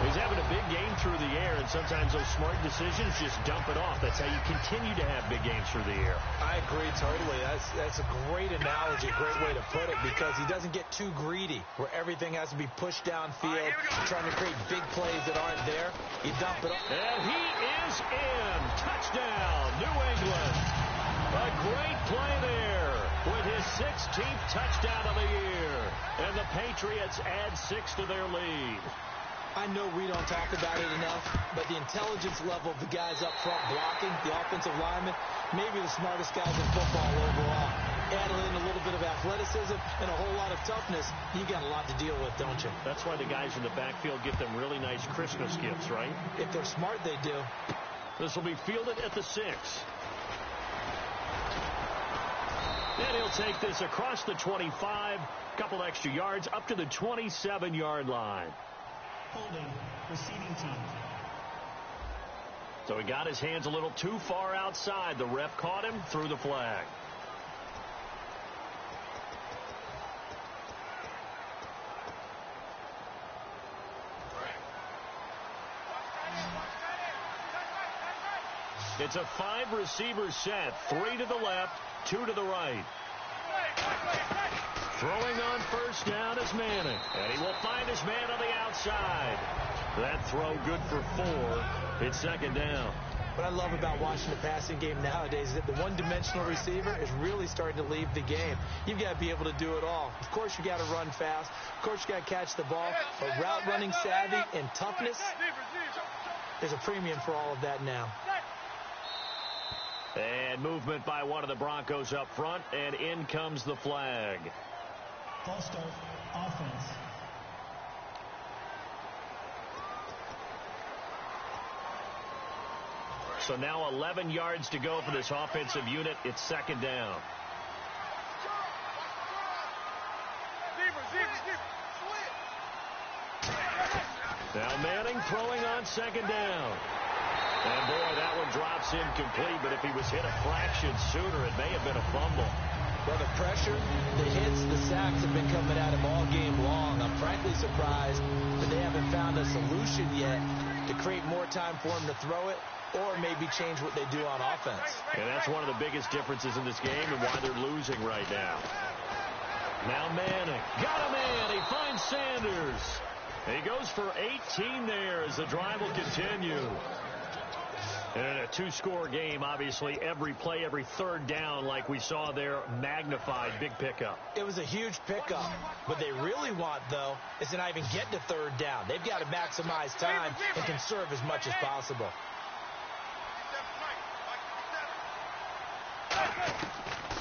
He's having a big game through the air, and sometimes those smart decisions just dump it off. That's how you continue to have big games through the air. I agree totally. That's a great analogy, great way to put it, because he doesn't get too greedy where everything has to be pushed downfield, trying to create big plays that aren't there. You dump it off. And he is in. Touchdown, New England. A great play there with his 16th touchdown of the year. And the Patriots add 6 to their lead. I know we don't talk about it enough, but the intelligence level of the guys up front blocking, the offensive linemen, maybe the smartest guys in football overall. Add in a little bit of athleticism and a whole lot of toughness, you got a lot to deal with, don't you? That's why the guys in the backfield get them really nice Christmas gifts, right? If they're smart, they do. This will be fielded at the 6. And he'll take this across the 25, couple extra yards, up to the 27-yard line. Holding, receiving team. So he got his hands a little too far outside. The ref caught him, threw the flag. It's a 5-receiver set, 3 to the left, 2 to the right. Throwing on first down is Manning, and he will find his man on the outside. That throw good for 4. It's second down. What I love about watching the passing game nowadays is that the one-dimensional receiver is really starting to leave the game. You've got to be able to do it all. Of course, you got to run fast. Of course, you got to catch the ball. But route running savvy and toughness, there's a premium for all of that now. And movement by one of the Broncos up front, and in comes the flag. False start, offense. So now 11 yards to go for this offensive unit. It's second down. Now Manning throwing on second down. And boy, that one drops incomplete, but if he was hit a fraction sooner, it may have been a fumble. Well, the pressure, the hits, the sacks have been coming at him all game long. I'm frankly surprised that they haven't found a solution yet to create more time for him to throw it, or maybe change what they do on offense. And that's one of the biggest differences in this game and why they're losing right now. Now Manning. Got a man. He finds Sanders. He goes for 18 there as the drive will continue. And in a two-score game, obviously, every play, every third down, like we saw there, magnified. Big pickup. It was a huge pickup. What they really want, though, is to not even get to third down. They've got to maximize time and conserve as much as possible.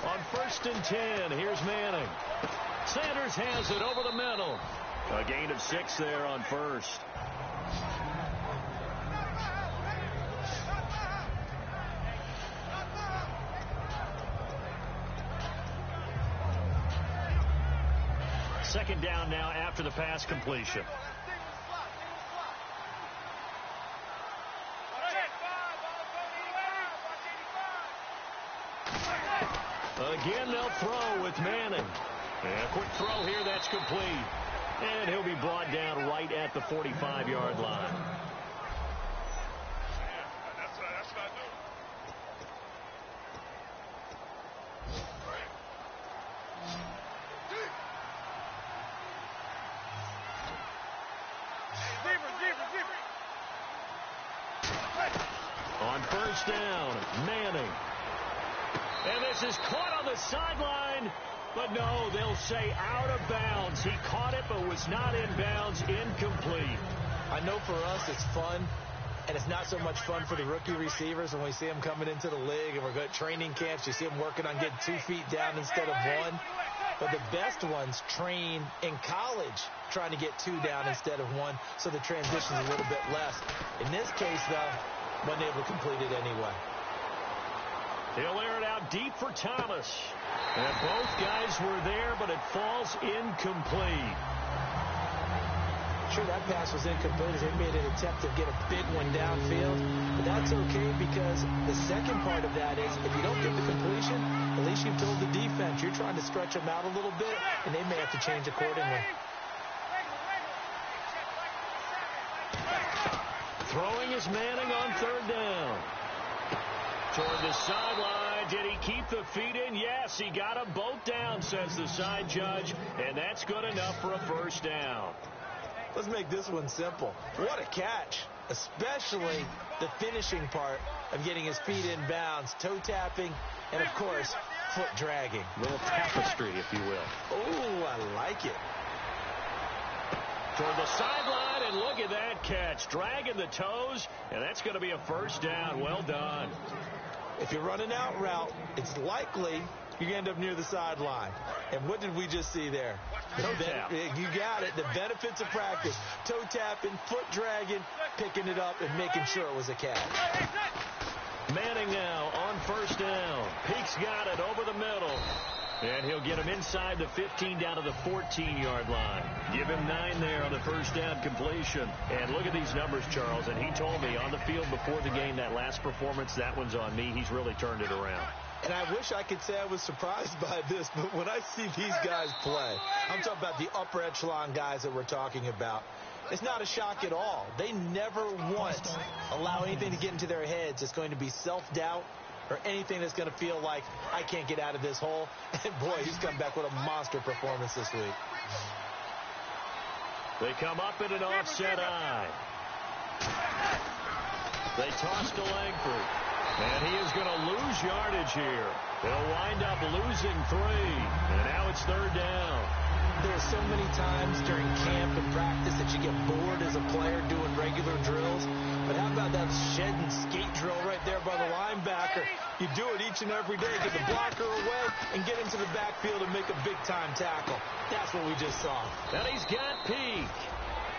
On 1st and 10, here's Manning. Sanders has it over the middle. A gain of 6 there on first. Second down now after the pass completion. Again, they'll throw with Manning. And a quick throw here, that's complete. And he'll be brought down right at the 45-yard line. That's what I do. On first down, Manning. And this is caught on the sideline. But no, they'll say out of bounds. He caught it but was not in bounds. Incomplete. I know for us it's fun, and it's not so much fun for the rookie receivers when we see them coming into the league and we're going to training camps. You see them working on getting 2 feet down instead of 1. But the best ones train in college trying to get 2 down instead of 1, so the transition's a little bit less. In this case, though, wasn't able to complete it anyway. He'll air it out deep for Thomas. And both guys were there, but it falls incomplete. Sure, that pass was incomplete as they made an attempt to get a big one downfield. But that's okay because the second part of that is if you don't get the completion, at least you've told the defense you're trying to stretch them out a little bit, and they may have to change accordingly. Throwing is Manning on third down. Toward the sideline. Did he keep the feet in? Yes, he got them both down, says the side judge. And that's good enough for a first down. Let's make this one simple. What a catch, especially the finishing part of getting his feet in bounds, toe tapping, and, of course, foot dragging. A little tapestry, if you will. Oh, I like it. Toward the sideline, and look at that catch. Dragging the toes, and that's going to be a first down. Well done. If you're running out route, it's likely you're going to end up near the sideline. And what did we just see there? Toe tap. You got it. The benefits of practice. Toe tapping, foot dragging, picking it up, and making sure it was a catch. Manning now on first down. Peake's got it over the middle. And he'll get him inside the 15 down to the 14-yard line. Give him 9 there on the first down completion. And look at these numbers, Charles. And he told me on the field before the game, that last performance, that one's on me. He's really turned it around. And I wish I could say I was surprised by this, but when I see these guys play, I'm talking about the upper echelon guys that we're talking about, it's not a shock at all. They never once allow anything to get into their heads. It's going to be self-doubt or anything that's going to feel like I can't get out of this hole. And, boy, he's come back with a monster performance this week. They come up in an offset eye. They toss to Langford. And he is going to lose yardage here. He'll wind up losing 3. And now it's 3rd down. There are so many times during camp and practice that you get bored as a player doing regular drills. But how about that shed and skate drill right there by the linebacker? You do it each and every day. Get the blocker away and get into the backfield and make a big-time tackle. That's what we just saw. And he's got Peak.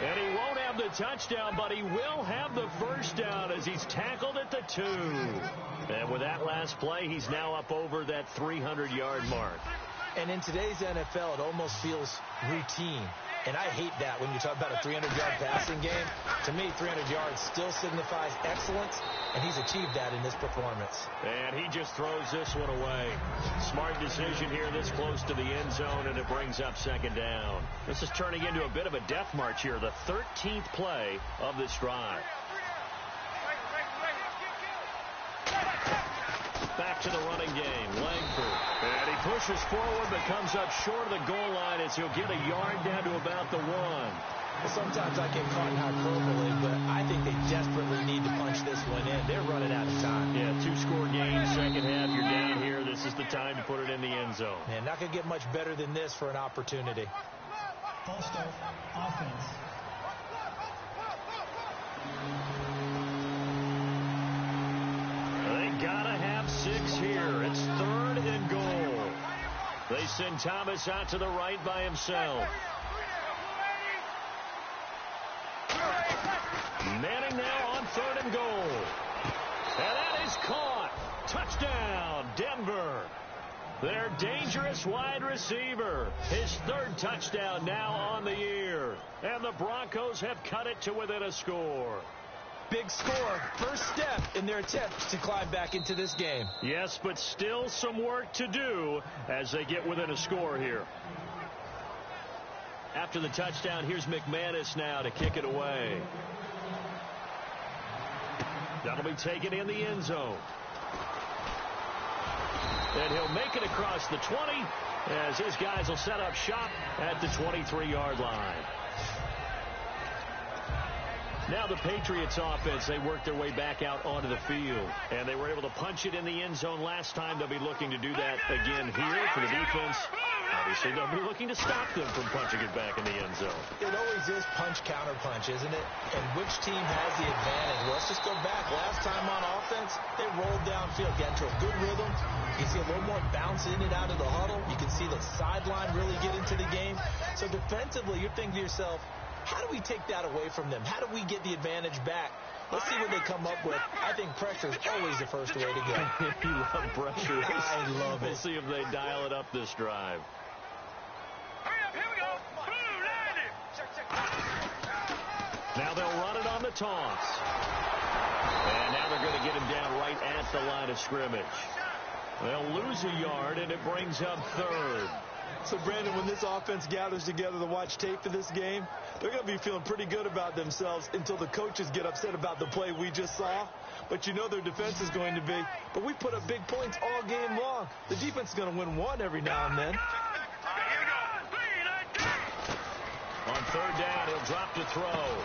And he won't have the touchdown, but he will have the first down as he's tackled at the 2. And with that last play, he's now up over that 300-yard mark. And in today's NFL, it almost feels routine. And I hate that when you talk about a 300-yard passing game. To me, 300 yards still signifies excellence, and he's achieved that in this performance. And he just throws this one away. Smart decision here this close to the end zone, and it brings up 2nd down. This is turning into a bit of a death march here, the 13th play of this drive. Back to the running game. Langford. And he pushes forward but comes up short of the goal line as he'll get a yard down to about the 1. Well, sometimes I get caught in hyperbole, but I think they desperately need to punch this one in. They're running out of time. Yeah, 2-score game, second half. You're down here. This is the time to put it in the end zone. Man, not going to get much better than this for an opportunity. False start, offense. They gotta have 6 here. It's 3rd and goal. They send Thomas out to the right by himself. Manning now on 3rd and goal. And that is caught. Touchdown, Denver. Their dangerous wide receiver. His 3rd touchdown now on the year. And the Broncos have cut it to within a score. Big score. First step in their attempt to climb back into this game. Yes, but still some work to do as they get within a score here. After the touchdown, here's McManus now to kick it away. That'll be taken in the end zone. And he'll make it across the 20 as his guys will set up shop at the 23-yard line. Now the Patriots offense, they worked their way back out onto the field. And they were able to punch it in the end zone last time. They'll be looking to do that again here for the defense. Obviously, they'll be looking to stop them from punching it back in the end zone. It always is punch-counter-punch, isn't it? And which team has the advantage? Well, let's just go back. Last time on offense, they rolled downfield, got into a good rhythm. You can see a little more bounce in and out of the huddle. You can see the sideline really get into the game. So defensively, you're thinking to yourself, how do we take that away from them? How do we get the advantage back? Let's see what they come up with. I think pressure is always the first way to go. You love pressure. I love it. We'll see if they dial it up this drive. Hurry up, here we go. Boom, landed. Now they'll run it on the toss. And now they're going to get him down right at the line of scrimmage. They'll lose a yard, and it brings up 3rd. So, Brandon, when this offense gathers together to watch tape for this game, they're going to be feeling pretty good about themselves until the coaches get upset about the play we just saw. But you know their defense is going to be. But we put up big points all game long. The defense is going to win one every now and then. On 3rd down, he'll drop to throw.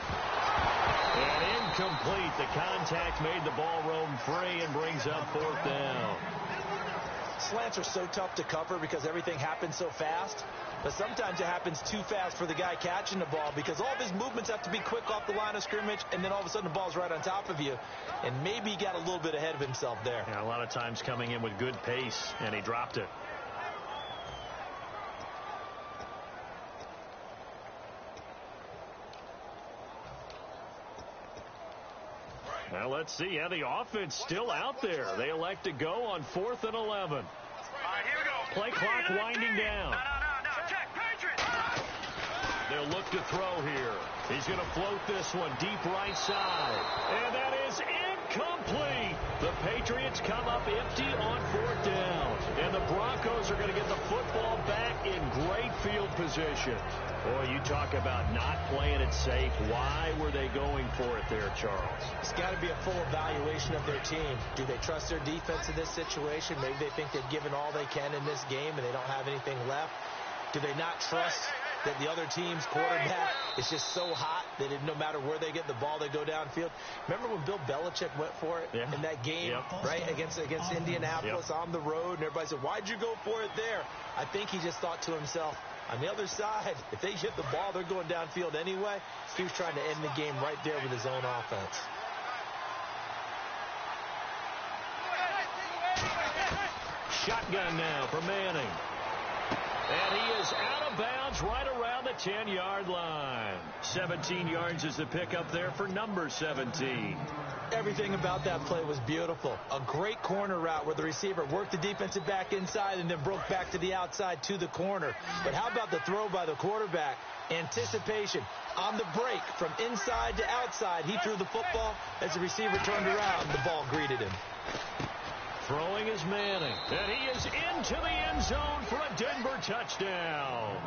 And incomplete. The contact made the ball roam free and brings up 4th down. Slants are so tough to cover because everything happens so fast. But sometimes it happens too fast for the guy catching the ball because all of his movements have to be quick off the line of scrimmage, and then all of a sudden the ball's right on top of you. And maybe he got a little bit ahead of himself there. Yeah, a lot of times coming in with good pace, and he dropped it. Well, let's see. Yeah, the offense still out there. They elect to go on 4th and 11. All right, here we go. Play clock winding down. No. Check, Patriots. They'll look to throw here. He's going to float this one deep right side. And that is incomplete. The Patriots come up empty on 4th down. And the Broncos are going to get the football back in great field position. Boy, you talk about not playing it safe. Why were they going for it there, Charles? It's got to be a full evaluation of their team. Do they trust their defense in this situation? Maybe they think they've given all they can in this game and they don't have anything left. Do they not trust that the other team's quarterback is just so hot that no matter where they get the ball, they go downfield? Remember when Bill Belichick went for it in that game, right, against Indianapolis on the road, and everybody said, why'd you go for it there? I think he just thought to himself, on the other side, if they hit the ball, they're going downfield anyway. He was trying to end the game right there with his own offense. Shotgun now for Manning. And he is out of bounds right around the 10-yard line. 17 yards is the pickup there for number 17. Everything about that play was beautiful. A great corner route where the receiver worked the defensive back inside and then broke back to the outside to the corner. But how about the throw by the quarterback? Anticipation on the break from inside to outside. He threw the football. As the receiver turned around, the ball greeted him. Throwing is Manning, and he is into the end zone for a Denver touchdown.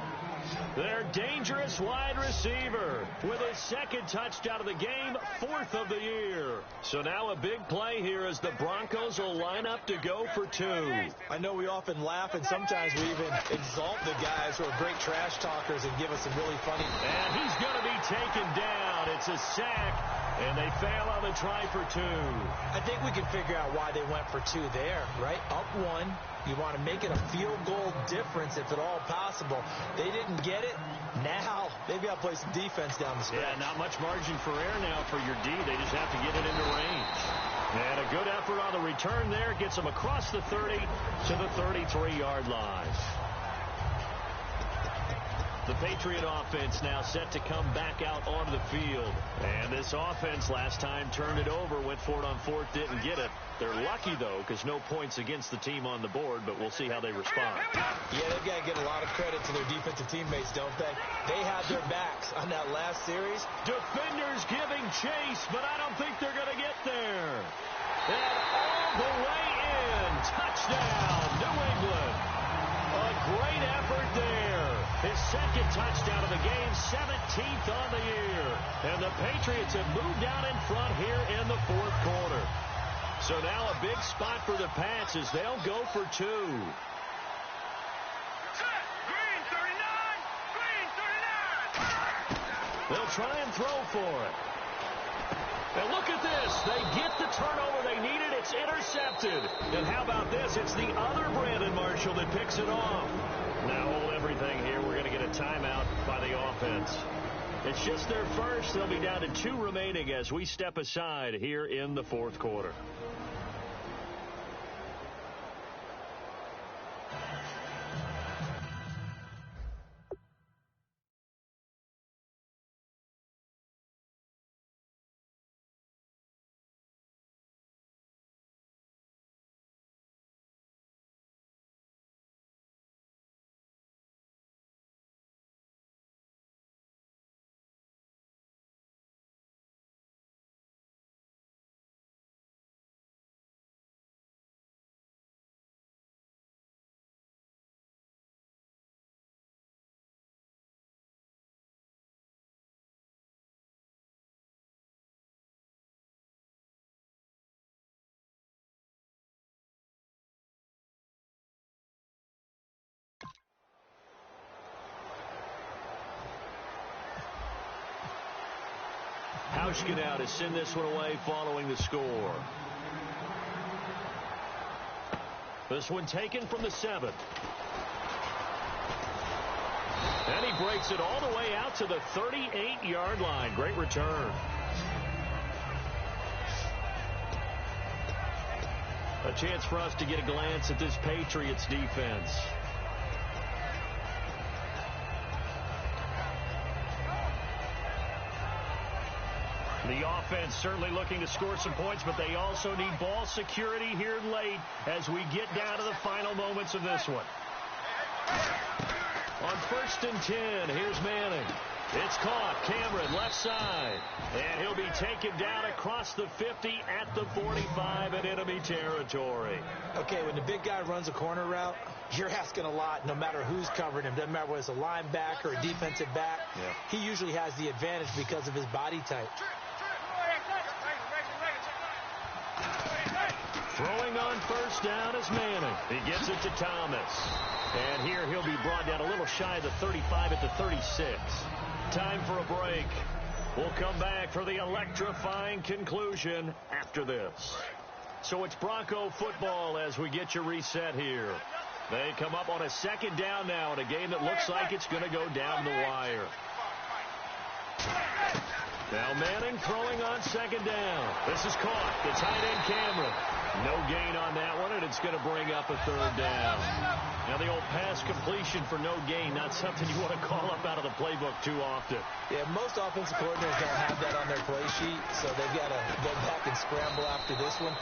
Their dangerous wide receiver with his second touchdown of the game, fourth of the year. So now a big play here as the Broncos will line up to go for two. I know we often laugh, and sometimes we even exalt the guys who are great trash talkers and give us some really funny. And he's going to be taken down. It's a sack, and they fail on the try for two. I think we can figure out why they went for two there, right? Up one. You want to make it a field goal difference if at all possible. They didn't get it. Now they've got to play some defense down the stretch. Yeah, not much margin for error now for your D. They just have to get it into range. And a good effort on the return there. Gets them across the 30 to the 33-yard line. The Patriot offense now set to come back out onto the field. And this offense last time turned it over, went for it on fourth, didn't get it. They're lucky, though, because no points against the team on the board, but we'll see how they respond. Yeah, they've got to give a lot of credit to their defensive teammates, don't they? They had their backs on that last series. Defenders giving chase, but I don't think they're going to get there. And all the way in. Touchdown, New England. A great effort there. His second touchdown of the game, 17th on the year. And the Patriots have moved out in front here in the fourth quarter. So now a big spot for the Pats as they'll go for two. Green 39! Green 39! They'll try and throw for it. And look at this. They get the turnover they needed. It's intercepted. And how about this? It's the other Brandon Marshall that picks it off. Now hold everything here. We're going to get a timeout by the offense. It's just their first. They'll be down to 2 remaining as we step aside here in the fourth quarter. Hauschka now to send this one away following the score. This one taken from the 7th. And he breaks it all the way out to the 38-yard line. Great return. A chance for us to get a glance at this Patriots defense. The offense certainly looking to score some points, but they also need ball security here late as we get down to the final moments of this one. On 1st and 10, here's Manning. It's caught. Cameron, left side. And he'll be taken down across the 50 at the 45 in enemy territory. Okay, when the big guy runs a corner route, you're asking a lot no matter who's covering him. Doesn't matter whether it's a linebacker or a defensive back. Yeah. He usually has the advantage because of his body type. Throwing on first down is Manning. He gets it to Thomas. And here he'll be brought down a little shy of the 35 at the 36. Time for a break. We'll come back for the electrifying conclusion after this. So it's Bronco football as we get you reset here. They come up on a second down now in a game that looks like it's going to go down the wire. Now Manning throwing on second down. This is caught. The tight end Cameron. No gain on that one, and it's going to bring up a third down. Now the old pass completion for no gain, not something you want to call up out of the playbook too often. Yeah, most offensive coordinators don't have that on their play sheet, so they've got to go back and scramble after this one.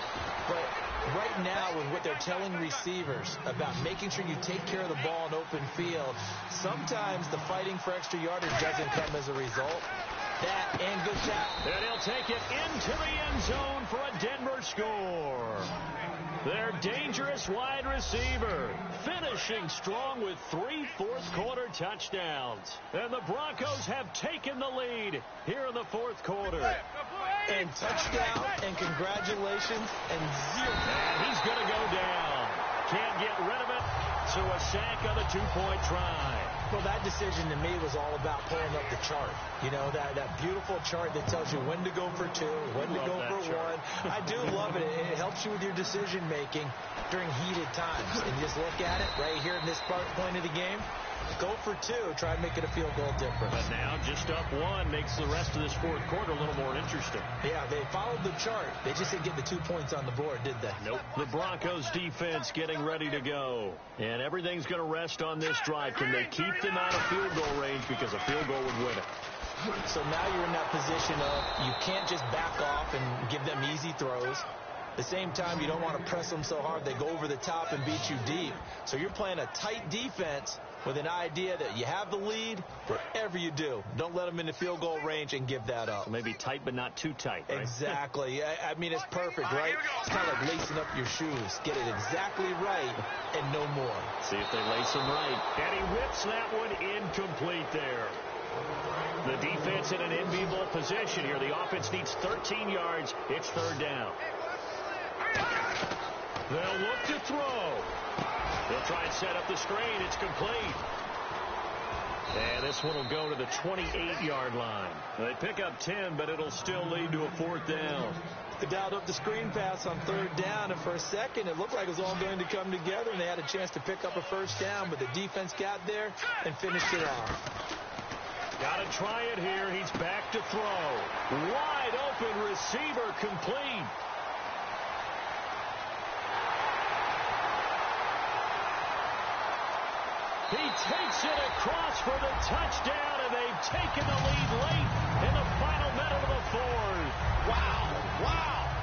But right now, with what they're telling receivers about making sure you take care of the ball in open field, sometimes the fighting for extra yardage doesn't come as a result. That and good tackle. And he'll take it into the end zone for a Denver score. Their dangerous wide receiver finishing strong with 3 fourth-quarter touchdowns. And the Broncos have taken the lead here in the fourth quarter. And touchdown, and congratulations, and zero. And he's going to go down. Can't get rid of it, so a sack on the 2-point try. Well, that decision to me was all about pulling up the chart. You know, that beautiful chart that tells you when to go for 2, when to go for 1. I do love it. It helps you with your decision-making during heated times. And you just look at it right here in this point of the game. Go for 2. Try and make it a field goal difference. But now just up 1 makes the rest of this fourth quarter a little more interesting. Yeah, they followed the chart. They just didn't get the 2 points on the board, did they? Nope. The Broncos defense getting ready to go. And everything's going to rest on this drive. Can they keep them out of field goal range, because a field goal would win it? So now you're in that position of you can't just back off and give them easy throws. At the same time, you don't want to press them so hard they go over the top and beat you deep. So you're playing a tight defense with an idea that you have the lead. Whatever you do, don't let them in the field goal range and give that up. So maybe tight but not too tight, right? Exactly. I mean, it's perfect, right? It's kind of like lacing up your shoes. Get it exactly right and no more. See if they lace them right. And he whips that one incomplete there. The defense in an enviable position here. The offense needs 13 yards. It's third down. They'll look to throw. They'll try and set up the screen. It's complete. And this one will go to the 28-yard line. They pick up 10, but it'll still lead to a fourth down. They dialed up the screen pass on third down, and for a second it looked like it was all going to come together, and they had a chance to pick up a first down, but the defense got there and finished it off. Got to try it here. He's back to throw. Wide open receiver complete. He takes it across for the touchdown, and they've taken the lead late in the final minute of the fourth. Wow.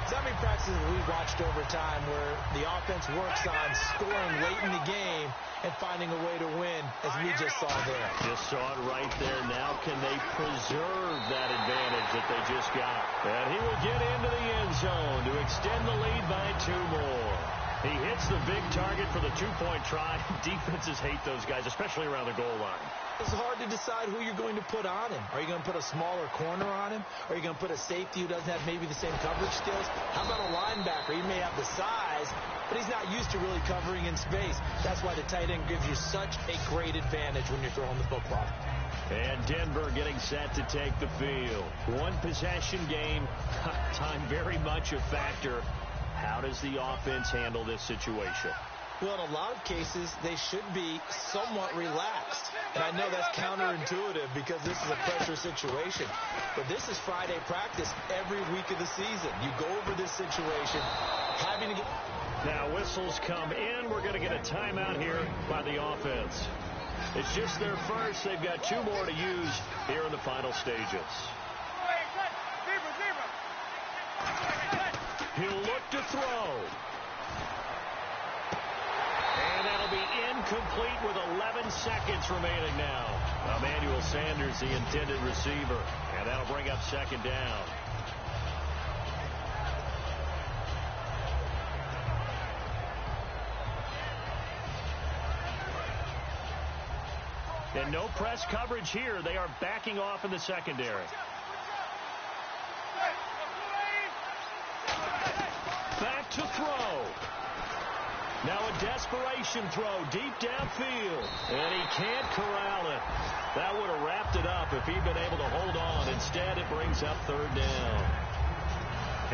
So many practices we've watched over time where the offense works on scoring late in the game and finding a way to win, as we just saw there. Just saw it right there. Now can they preserve that advantage that they just got? And he will get into the end zone to extend the lead by 2 more. He hits the big target for the 2-point try. Defenses hate those guys, especially around the goal line. It's hard to decide who you're going to put on him. Are you going to put a smaller corner on him? Are you going to put a safety who doesn't have maybe the same coverage skills? How about a linebacker? He may have the size, but he's not used to really covering in space. That's why the tight end gives you such a great advantage when you're throwing the football. And Denver getting set to take the field. 1 possession game. Time very much a factor. How does the offense handle this situation? Well, in a lot of cases, they should be somewhat relaxed. And I know that's counterintuitive because this is a pressure situation. But this is Friday practice every week of the season. You go over this situation, having to get... Now whistles come in. We're going to get a timeout here by the offense. It's just their first. They've got 2 more to use here in the final stages. He'll look to throw. And that'll be incomplete with 11 seconds remaining now. Emmanuel Sanders, the intended receiver, and that'll bring up second down. And no press coverage here. They are backing off in the secondary. Back to throw. Now a desperation throw deep downfield. And he can't corral it. That would have wrapped it up if he'd been able to hold on. Instead, it brings up third down.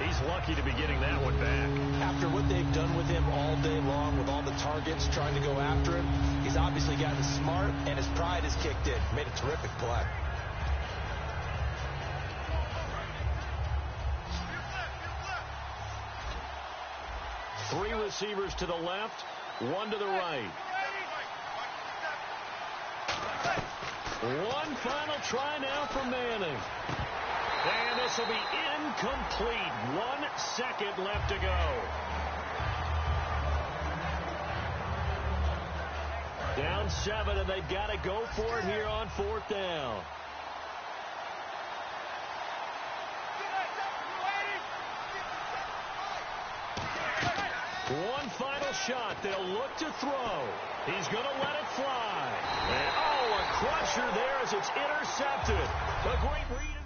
He's lucky to be getting that one back. After what they've done with him all day long with all the targets trying to go after him, he's obviously gotten smart, and his pride has kicked in. Made a terrific play. Three receivers to the left, one to the right. One final try now for Manning. And this will be incomplete. 1 second left to go. Down 7, and they've got to go for it here on fourth down. One final shot. They'll look to throw. He's going to let it fly. And, oh, a crusher there as it's intercepted. A great read.